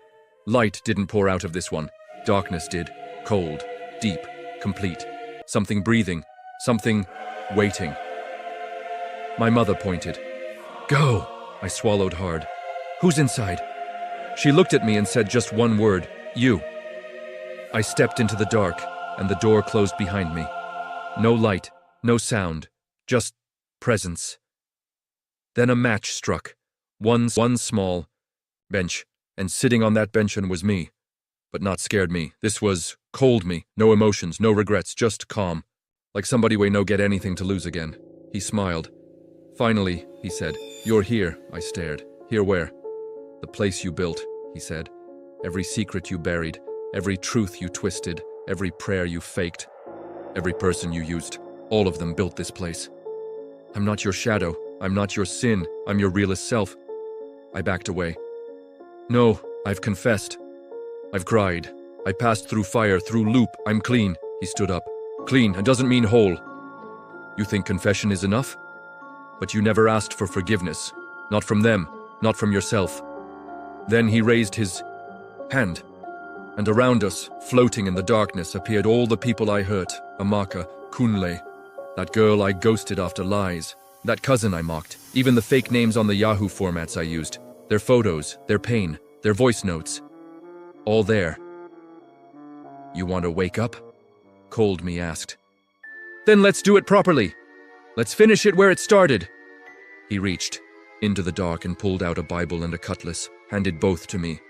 Light didn't pour out of this one. Darkness did. Cold, deep, complete. Something breathing, something waiting. My mother pointed. Go! I swallowed hard. Who's inside? She looked at me and said just one word, you. I stepped into the dark, and the door closed behind me. No light, no sound, just presence. Then a match struck. One small bench, and sitting on that bench was me. But not scared me. This was cold me. No emotions, no regrets, just calm. Like somebody we no get anything to lose again. He smiled. Finally, he said, you're here, I stared. Here where? The place you built, he said. Every secret you buried, every truth you twisted, every prayer you faked, every person you used, all of them built this place. I'm not your shadow, I'm not your sin, I'm your realest self. I backed away. No, I've confessed. I've cried. I passed through fire, through loop, I'm clean. He stood up. Clean, and doesn't mean whole. You think confession is enough? But you never asked for forgiveness. Not from them, not from yourself. Then he raised his hand, and around us, floating in the darkness, appeared all the people I hurt. Amaka, Kunle, that girl I ghosted after lies, that cousin I mocked, even the fake names on the Yahoo formats I used, their photos, their pain, their voice notes. All there. You want to wake up? Cold me asked. Then let's do it properly. Let's finish it where it started. He reached into the dark and pulled out a Bible and a cutlass, handed both to me.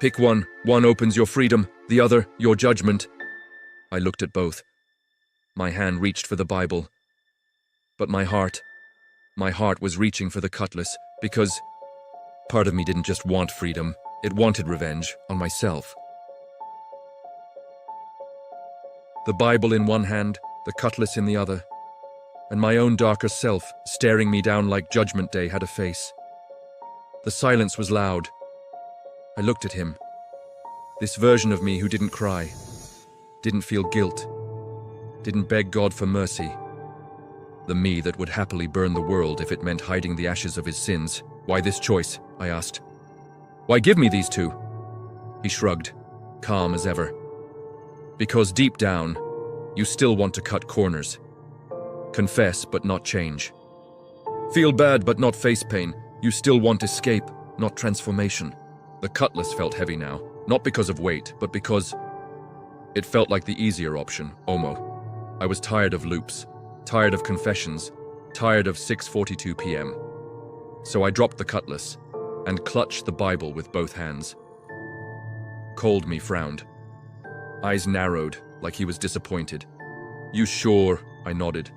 Pick one. One opens your freedom, the other, your judgment. I looked at both. My hand reached for the Bible. But my heart was reaching for the cutlass, because part of me didn't just want freedom, it wanted revenge on myself. The Bible in one hand, the cutlass in the other, and my own darker self, staring me down like Judgment Day, had a face. The silence was loud. I looked at him. This version of me who didn't cry, didn't feel guilt, didn't beg God for mercy. The me that would happily burn the world if it meant hiding the ashes of his sins. Why this choice? I asked. Why give me these two? He shrugged, calm as ever. Because deep down, you still want to cut corners. Confess, but not change. Feel bad, but not face pain. You still want escape, not transformation. The cutlass felt heavy now, not because of weight, but because it felt like the easier option, Omo. I was tired of loops, tired of confessions, tired of 6:42 p.m. So I dropped the cutlass and clutched the Bible with both hands. Cold me frowned. Eyes narrowed, like he was disappointed. You sure? I nodded.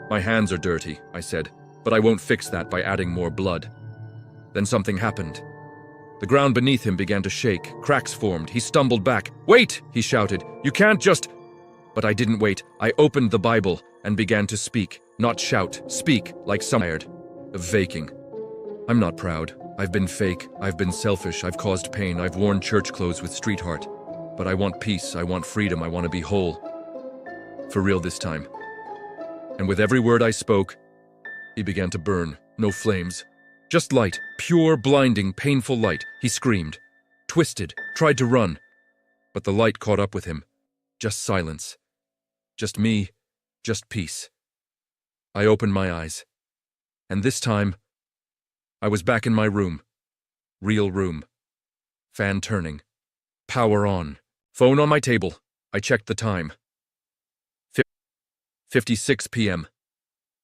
My hands are dirty, I said, but I won't fix that by adding more blood. Then something happened. The ground beneath him began to shake, cracks formed, he stumbled back. Wait, he shouted, you can't just... But I didn't wait. I opened the Bible and began to speak, not shout, speak like some tired of faking. I'm not proud. I've been fake, I've been selfish, I've caused pain, I've worn church clothes with street heart. But I want peace, I want freedom, I want to be whole. For real this time. And with every word I spoke, he began to burn. No flames. Just light. Pure, blinding, painful light. He screamed. Twisted. Tried to run. But the light caught up with him. Just silence. Just me. Just peace. I opened my eyes. And this time, I was back in my room. Real room. Fan turning. Power on. Phone on my table. I checked the time. 56 p.m.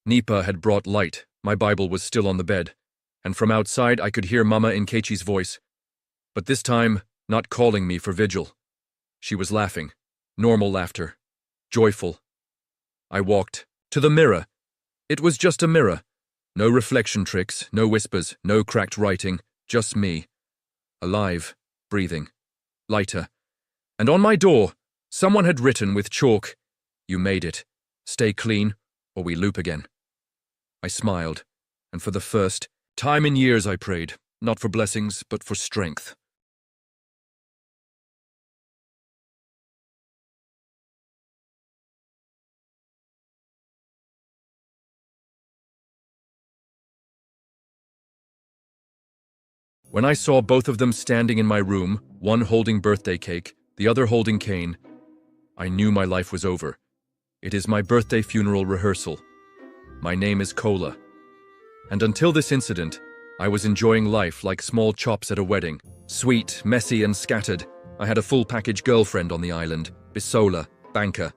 Nipa had brought light. My Bible was still on the bed. And from outside I could hear Mama Nkechi's voice. But this time, not calling me for vigil. She was laughing. Normal laughter. Joyful. I walked to the mirror. It was just a mirror. No reflection tricks, no whispers, no cracked writing. Just me. Alive. Breathing. Lighter. And on my door, someone had written with chalk, "You made it. Stay clean, or we loop again." I smiled, and for the first time in years I prayed, not for blessings, but for strength. When I saw both of them standing in my room, one holding birthday cake, the other holding cane, I knew my life was over. It is my birthday funeral rehearsal. My name is Kola. And until this incident, I was enjoying life like small chops at a wedding. Sweet, messy, and scattered. I had a full package girlfriend on the island. Bisola, banker.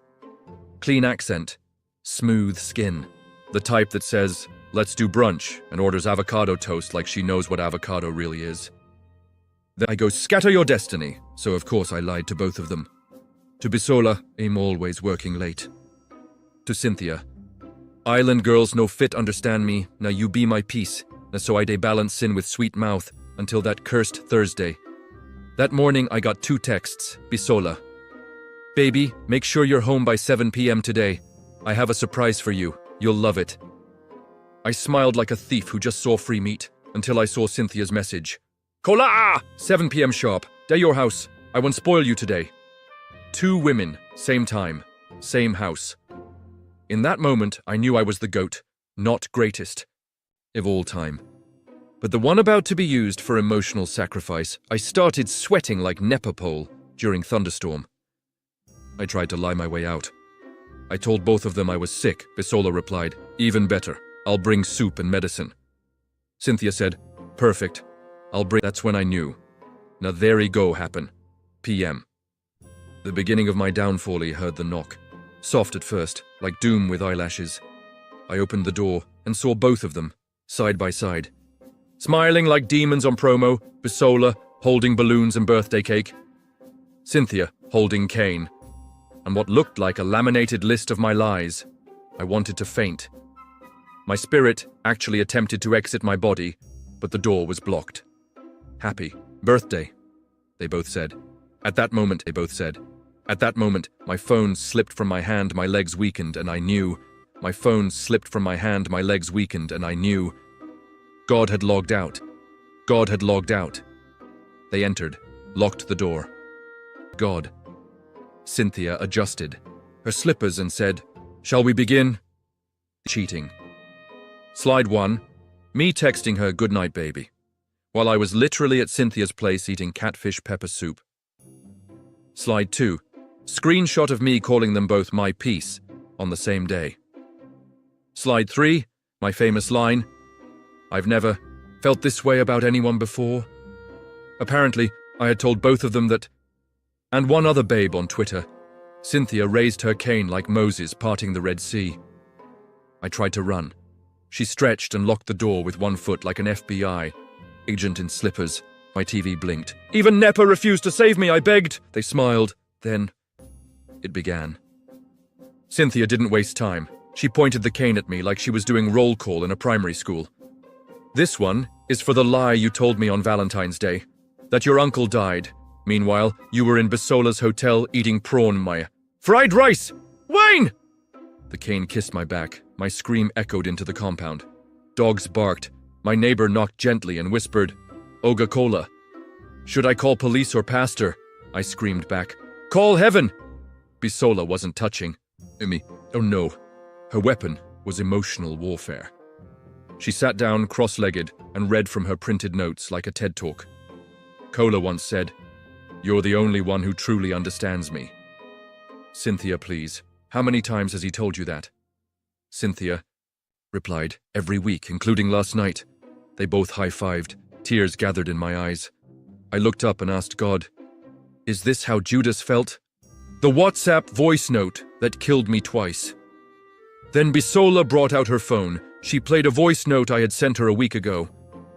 Clean accent. Smooth skin. The type that says, "Let's do brunch," and orders avocado toast like she knows what avocado really is. Then I go, "Scatter your destiny." So of course I lied to both of them. To Bisola, I'm always working late. To Cynthia, "Island girls no fit understand me, now you be my peace." Na so I dey balance sin with sweet mouth until that cursed Thursday. That morning I got 2 texts. Bisola, "Baby, make sure you're home by 7 p.m. today. I have a surprise for you. You'll love it." I smiled like a thief who just saw free meat until I saw Cynthia's message. "Kola! 7 p.m. sharp. Day your house. I won't spoil you today." 2 women, same time, same house. In that moment, I knew I was the GOAT, not greatest, of all time. But the one about to be used for emotional sacrifice, I started sweating like Nepopole during thunderstorm. I tried to lie my way out. I told both of them I was sick. Bisola replied, "Even better. I'll bring soup and medicine." Cynthia said, "Perfect. I'll bring..." That's when I knew. Now there he go happen. PM. The beginning of my downfall. He heard the knock. Soft at first, like doom with eyelashes. I opened the door and saw both of them, side by side. Smiling like demons on promo, Bisola holding balloons and birthday cake. Cynthia holding cane. And what looked like a laminated list of my lies. I wanted to faint. My spirit actually attempted to exit my body, but the door was blocked. "Happy birthday," they both said. At that moment, they both said. At that moment, my phone slipped from my hand, my legs weakened, and I knew. My phone slipped from my hand, my legs weakened, and I knew. God had logged out. God had logged out. They entered, locked the door. God. Cynthia adjusted her slippers and said, "Shall we begin?" Cheating. Slide 1. Me texting her, "Good night, baby," while I was literally at Cynthia's place eating catfish pepper soup. Slide 2. Screenshot of me calling them both my piece on the same day. Slide 3. My famous line, "I've never felt this way about anyone before." Apparently, I had told both of them that. And one other babe on Twitter. Cynthia raised her cane like Moses parting the Red Sea. I tried to run. She stretched and locked the door with one foot like an FBI agent in slippers. My TV blinked. "Even Nepa refused to save me, I begged." They smiled. Then it began. Cynthia didn't waste time. She pointed the cane at me like she was doing roll call in a primary school. "This one is for the lie you told me on Valentine's Day, that your uncle died. Meanwhile, you were in Bisola's hotel eating prawn, my fried rice. Wayne!" The cane kissed my back. My scream echoed into the compound. Dogs barked. My neighbor knocked gently and whispered, Oga Cola. Should I call police or pastor? I screamed back. Call heaven! Bisola wasn't touching me. Oh no. Her weapon was emotional warfare. She sat down cross-legged and read from her printed notes like a TED Talk. Cola once said, "You're the only one who truly understands me." Cynthia, please. How many times has he told you that? Cynthia replied, every week, including last night. They both high-fived. Tears gathered in my eyes. I looked up and asked God, is this how Judas felt? The WhatsApp voice note that killed me twice. Then Bisola brought out her phone. She played a voice note I had sent her a week ago.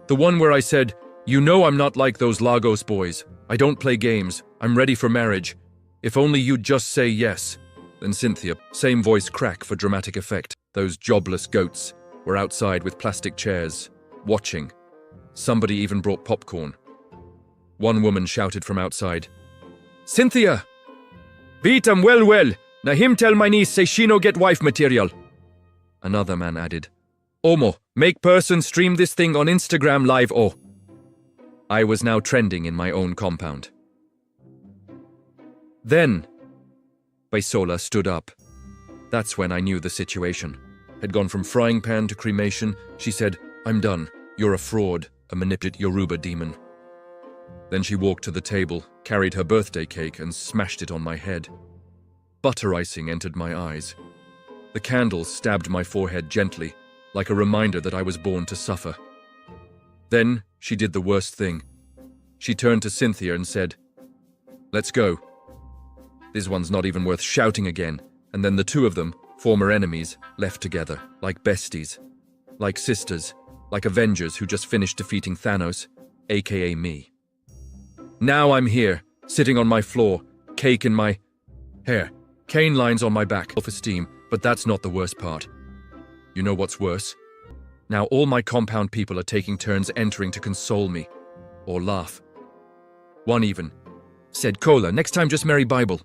The one where I said, "You know I'm not like those Lagos boys. I don't play games. I'm ready for marriage. If only you'd just say yes." Then Cynthia, same voice crack for dramatic effect. Those jobless goats were outside with plastic chairs, watching. Somebody even brought popcorn. One woman shouted from outside, "Cynthia! Beat 'em well. Na him tell my niece say she no get wife material." Another man added, "Omo, make person stream this thing on Instagram live oh." I was now trending in my own compound. Then, Bisola stood up. That's when I knew the situation had gone from frying pan to cremation. She said, "I'm done. You're a fraud, a manipulated Yoruba demon." Then she walked to the table, carried her birthday cake, and smashed it on my head. Butter icing entered my eyes. The candles stabbed my forehead gently, like a reminder that I was born to suffer. Then she did the worst thing. She turned to Cynthia and said, "Let's go." This one's not even worth shouting again. And then the two of them, former enemies, left together, like besties, like sisters, like Avengers who just finished defeating Thanos, aka me. Now I'm here, sitting on my floor, cake in my hair, cane lines on my back, self-esteem, but that's not the worst part. You know what's worse? Now all my compound people are taking turns entering to console me, or laugh. One even said, "Cola, next time just marry Bible."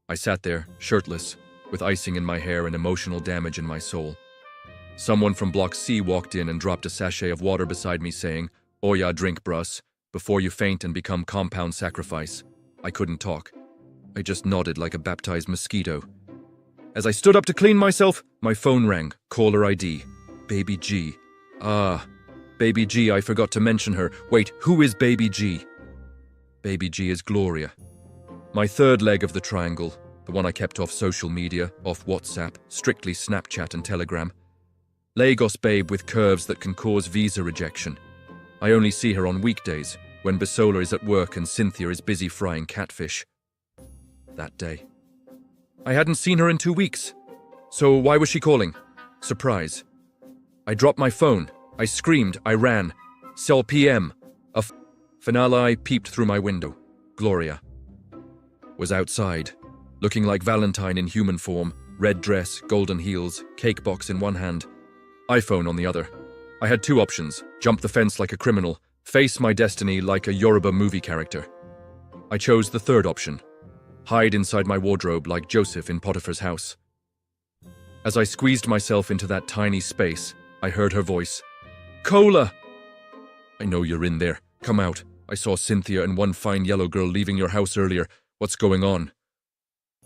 I sat there, shirtless, with icing in my hair and emotional damage in my soul. Someone from Block C walked in and dropped a sachet of water beside me saying, "Oya, drink, brus, before you faint and become compound sacrifice." I couldn't talk. I just nodded like a baptized mosquito. As I stood up to clean myself, my phone rang. Caller ID. Baby G. Ah, Baby G, I forgot to mention her. Wait, who is Baby G? Baby G is Gloria. My third leg of the triangle, the one I kept off social media, off WhatsApp, strictly Snapchat and Telegram. Lagos babe with curves that can cause visa rejection. I only see her on weekdays, when Bisola is at work and Cynthia is busy frying catfish. That day. I hadn't seen her in 2 weeks. So why was she calling? Surprise. I dropped my phone. I screamed. I ran. Cell PM. Finale peeped through my window. Gloria was outside, looking like Valentine in human form, red dress, golden heels, cake box in one hand, iPhone on the other. I had two options: jump the fence like a criminal, face my destiny like a Yoruba movie character. I chose the third option: hide inside my wardrobe like Joseph in Potiphar's house. As I squeezed myself into that tiny space, I heard her voice. "Cola!" "I know you're in there. Come out. I saw Cynthia and one fine yellow girl leaving your house earlier. What's going on?"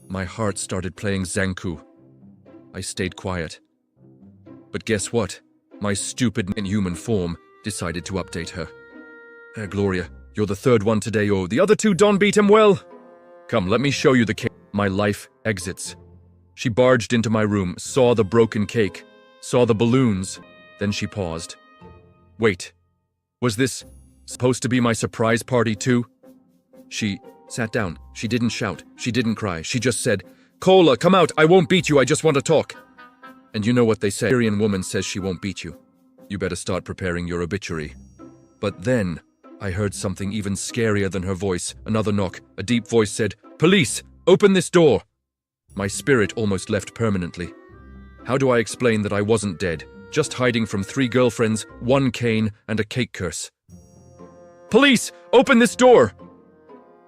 My heart started playing Zanku. I stayed quiet. But guess what? My stupid inhuman form decided to update her. Gloria, you're the third one today. Oh, the other two don't beat him well. Come, let me show you the cake. My life exits. She barged into my room, saw the broken cake, saw the balloons. Then she paused. Wait, was this supposed to be my surprise party too? She sat down. She didn't shout. She didn't cry. She just said, "Cola, come out. I won't beat you. I just want to talk." And you know what they say, a Nigerian woman says she won't beat you. You better start preparing your obituary. But then I heard something even scarier than her voice. Another knock. A deep voice said, "Police, open this door." My spirit almost left permanently. How do I explain that I wasn't dead, just hiding from 3 girlfriends, 1 cane, and a cake curse? "Police, open this door!"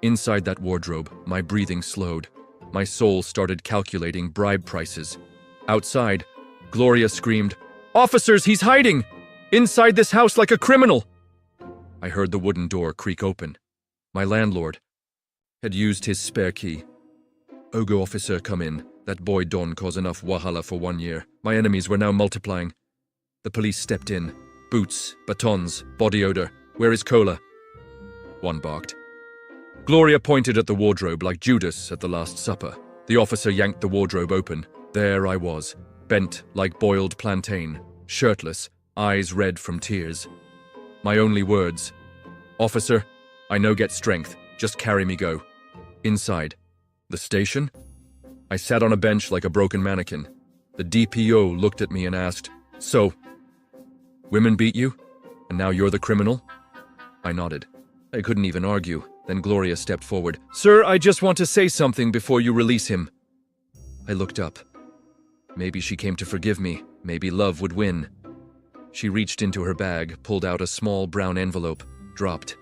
Inside that wardrobe, my breathing slowed. My soul started calculating bribe prices. Outside, Gloria screamed, "Officers, he's hiding! Inside this house like a criminal!" I heard the wooden door creak open. My landlord had used his spare key. Ogo officer, come in. That boy Don caused enough wahala for 1 year. My enemies were now multiplying. The police stepped in. Boots, batons, body odor. Where is Cola? One barked. Gloria pointed at the wardrobe like Judas at the Last Supper. The officer yanked the wardrobe open. There I was, bent like boiled plantain, shirtless, eyes red from tears. My only words, "Officer, I no get strength, just carry me go." Inside. The station? I sat on a bench like a broken mannequin. The DPO looked at me and asked, "So, women beat you? And now you're the criminal?" I nodded. I couldn't even argue. Then Gloria stepped forward. "Sir, I just want to say something before you release him." I looked up. Maybe she came to forgive me. Maybe love would win. She reached into her bag, pulled out a small brown envelope, dropped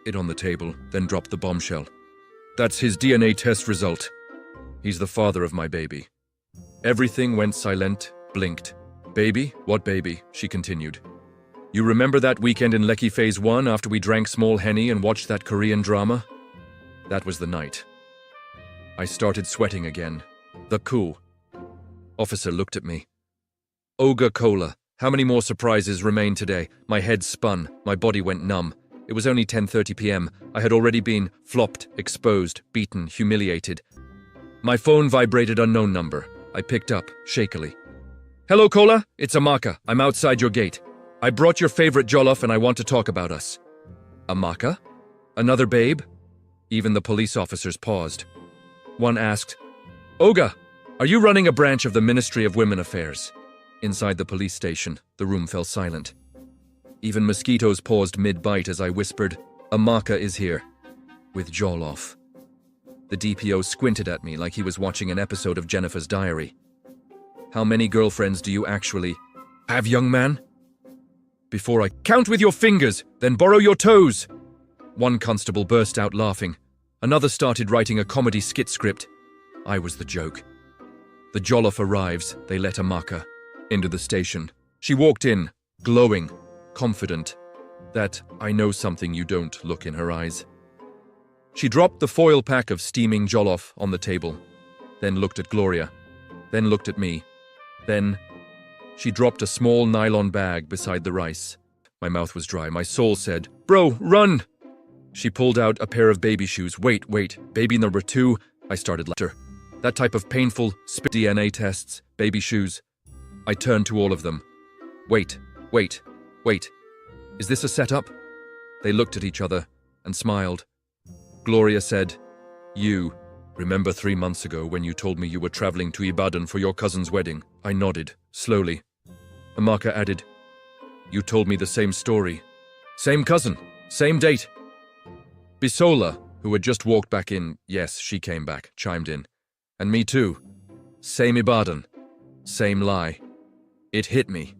it on the table, then dropped the bombshell. "That's his DNA test result. He's the father of my baby." Everything went silent, blinked. "Baby? What baby?" she continued. "You remember that weekend in Lekki Phase 1 after we drank small Henny and watched that Korean drama? That was the night." I started sweating again. The coup. Officer looked at me. "Oga Cola, how many more surprises remain today?" My head spun, my body went numb. It was only 10:30 p.m. I had already been flopped, exposed, beaten, humiliated. My phone vibrated unknown number. I picked up, shakily. "Hello, Cola? It's Amaka. I'm outside your gate. I brought your favorite jollof and I want to talk about us." Amaka? Another babe? Even the police officers paused. One asked, "Oga, are you running a branch of the Ministry of Women Affairs?" Inside the police station, the room fell silent. Even mosquitoes paused mid-bite as I whispered, "Amaka is here." With jollof. The DPO squinted at me like he was watching an episode of Jennifer's Diary. "How many girlfriends do you actually have, young man?" "Before I count with your fingers, then borrow your toes." One constable burst out laughing. Another started writing a comedy skit script. I was the joke. The jollof arrives, they let Amaka into the station. She walked in, glowing, confident. That "I know something you don't" look in her eyes. She dropped the foil pack of steaming jollof on the table, then looked at Gloria, then looked at me. Then she dropped a small nylon bag beside the rice. My mouth was dry. My soul said, "Bro, run!" She pulled out a pair of baby shoes. Wait, baby number 2. I started laughter. That type of painful DNA tests, baby shoes. I turned to all of them. Wait. Is this a setup?" They looked at each other and smiled. Gloria said, "You remember 3 months ago when you told me you were traveling to Ibadan for your cousin's wedding?" I nodded, slowly. Amaka added, "You told me the same story. Same cousin, same date." Bisola, who had just walked back in, yes, she came back, chimed in. "And me too. Same Ibadan. Same lie." It hit me.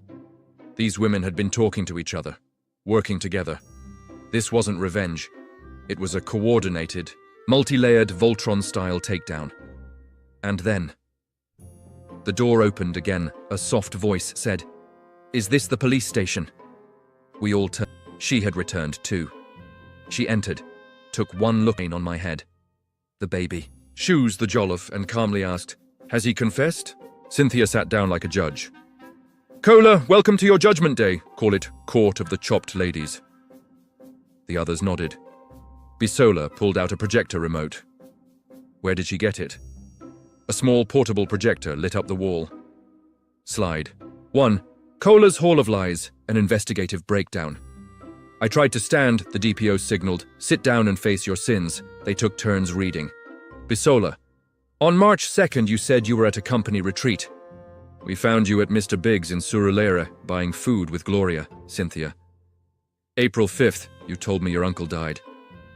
These women had been talking to each other, working together. This wasn't revenge. It was a coordinated, multi-layered Voltron-style takedown. And then the door opened again. A soft voice said, "Is this the police station?" We all turned. She had returned too. She entered, took one look on my head. The baby. Shoes the jollof and calmly asked, "Has he confessed?" Cynthia sat down like a judge. "Cola, welcome to your judgment day. Call it Court of the Chopped Ladies." The others nodded. Bisola pulled out a projector remote. Where did she get it? A small portable projector lit up the wall. Slide. 1. Cola's Hall of Lies, an investigative breakdown. I tried to stand, the DPO signaled. "Sit down and face your sins." They took turns reading. Bisola. "On March 2nd you said you were at a company retreat. We found you at Mr. Biggs in Surulere buying food with Gloria." Cynthia. "April 5th, you told me your uncle died.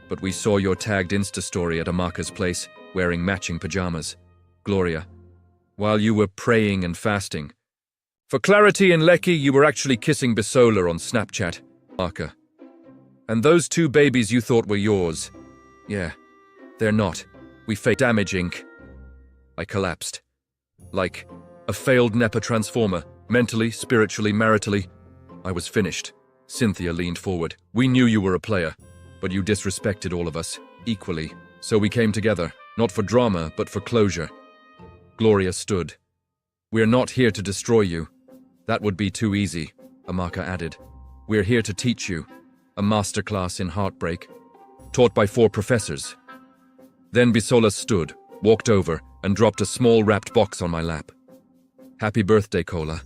But we saw your tagged Insta story at Amaka's place, wearing matching pajamas." Gloria. "While you were praying and fasting. For clarity, in Lekki, you were actually kissing Bisola on Snapchat." Amaka. "And those 2 babies you thought were yours. Yeah, they're not. We faked damage, Inc." I collapsed. Like a failed NEPA transformer, mentally, spiritually, maritally. I was finished. Cynthia leaned forward. We knew you were a player, but you disrespected all of us, equally. So we came together, not for drama, but for closure. Gloria stood. We're not here to destroy you. That would be too easy, Amaka added. We're here to teach you. A masterclass in heartbreak, taught by 4 professors. Then Bisola stood, walked over, and dropped a small wrapped box on my lap. Happy birthday, Kola.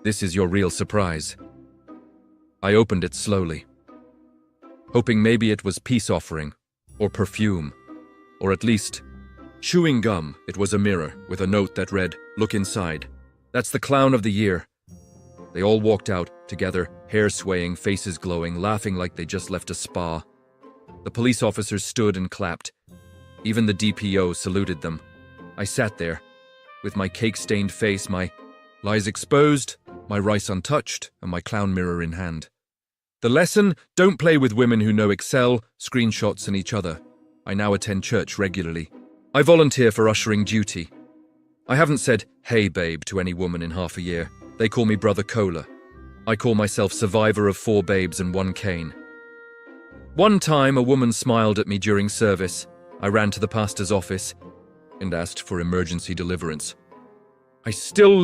This is your real surprise. I opened it slowly, hoping maybe it was peace offering, or perfume, or at least chewing gum. It was a mirror with a note that read, "Look inside. That's the clown of the year." They all walked out together, hair swaying, faces glowing, laughing like they just left a spa. The police officers stood and clapped. Even the DPO saluted them. I sat there, with my cake-stained face, my lies exposed, my rice untouched, and my clown mirror in hand. The lesson: don't play with women who know Excel, screenshots, and each other. I now attend church regularly. I volunteer for ushering duty. I haven't said, "Hey, babe," to any woman in half a year. They call me Brother Cola. I call myself survivor of 4 babes and 1 cane. One time, a woman smiled at me during service. I ran to the pastor's office and asked for emergency deliverance. I still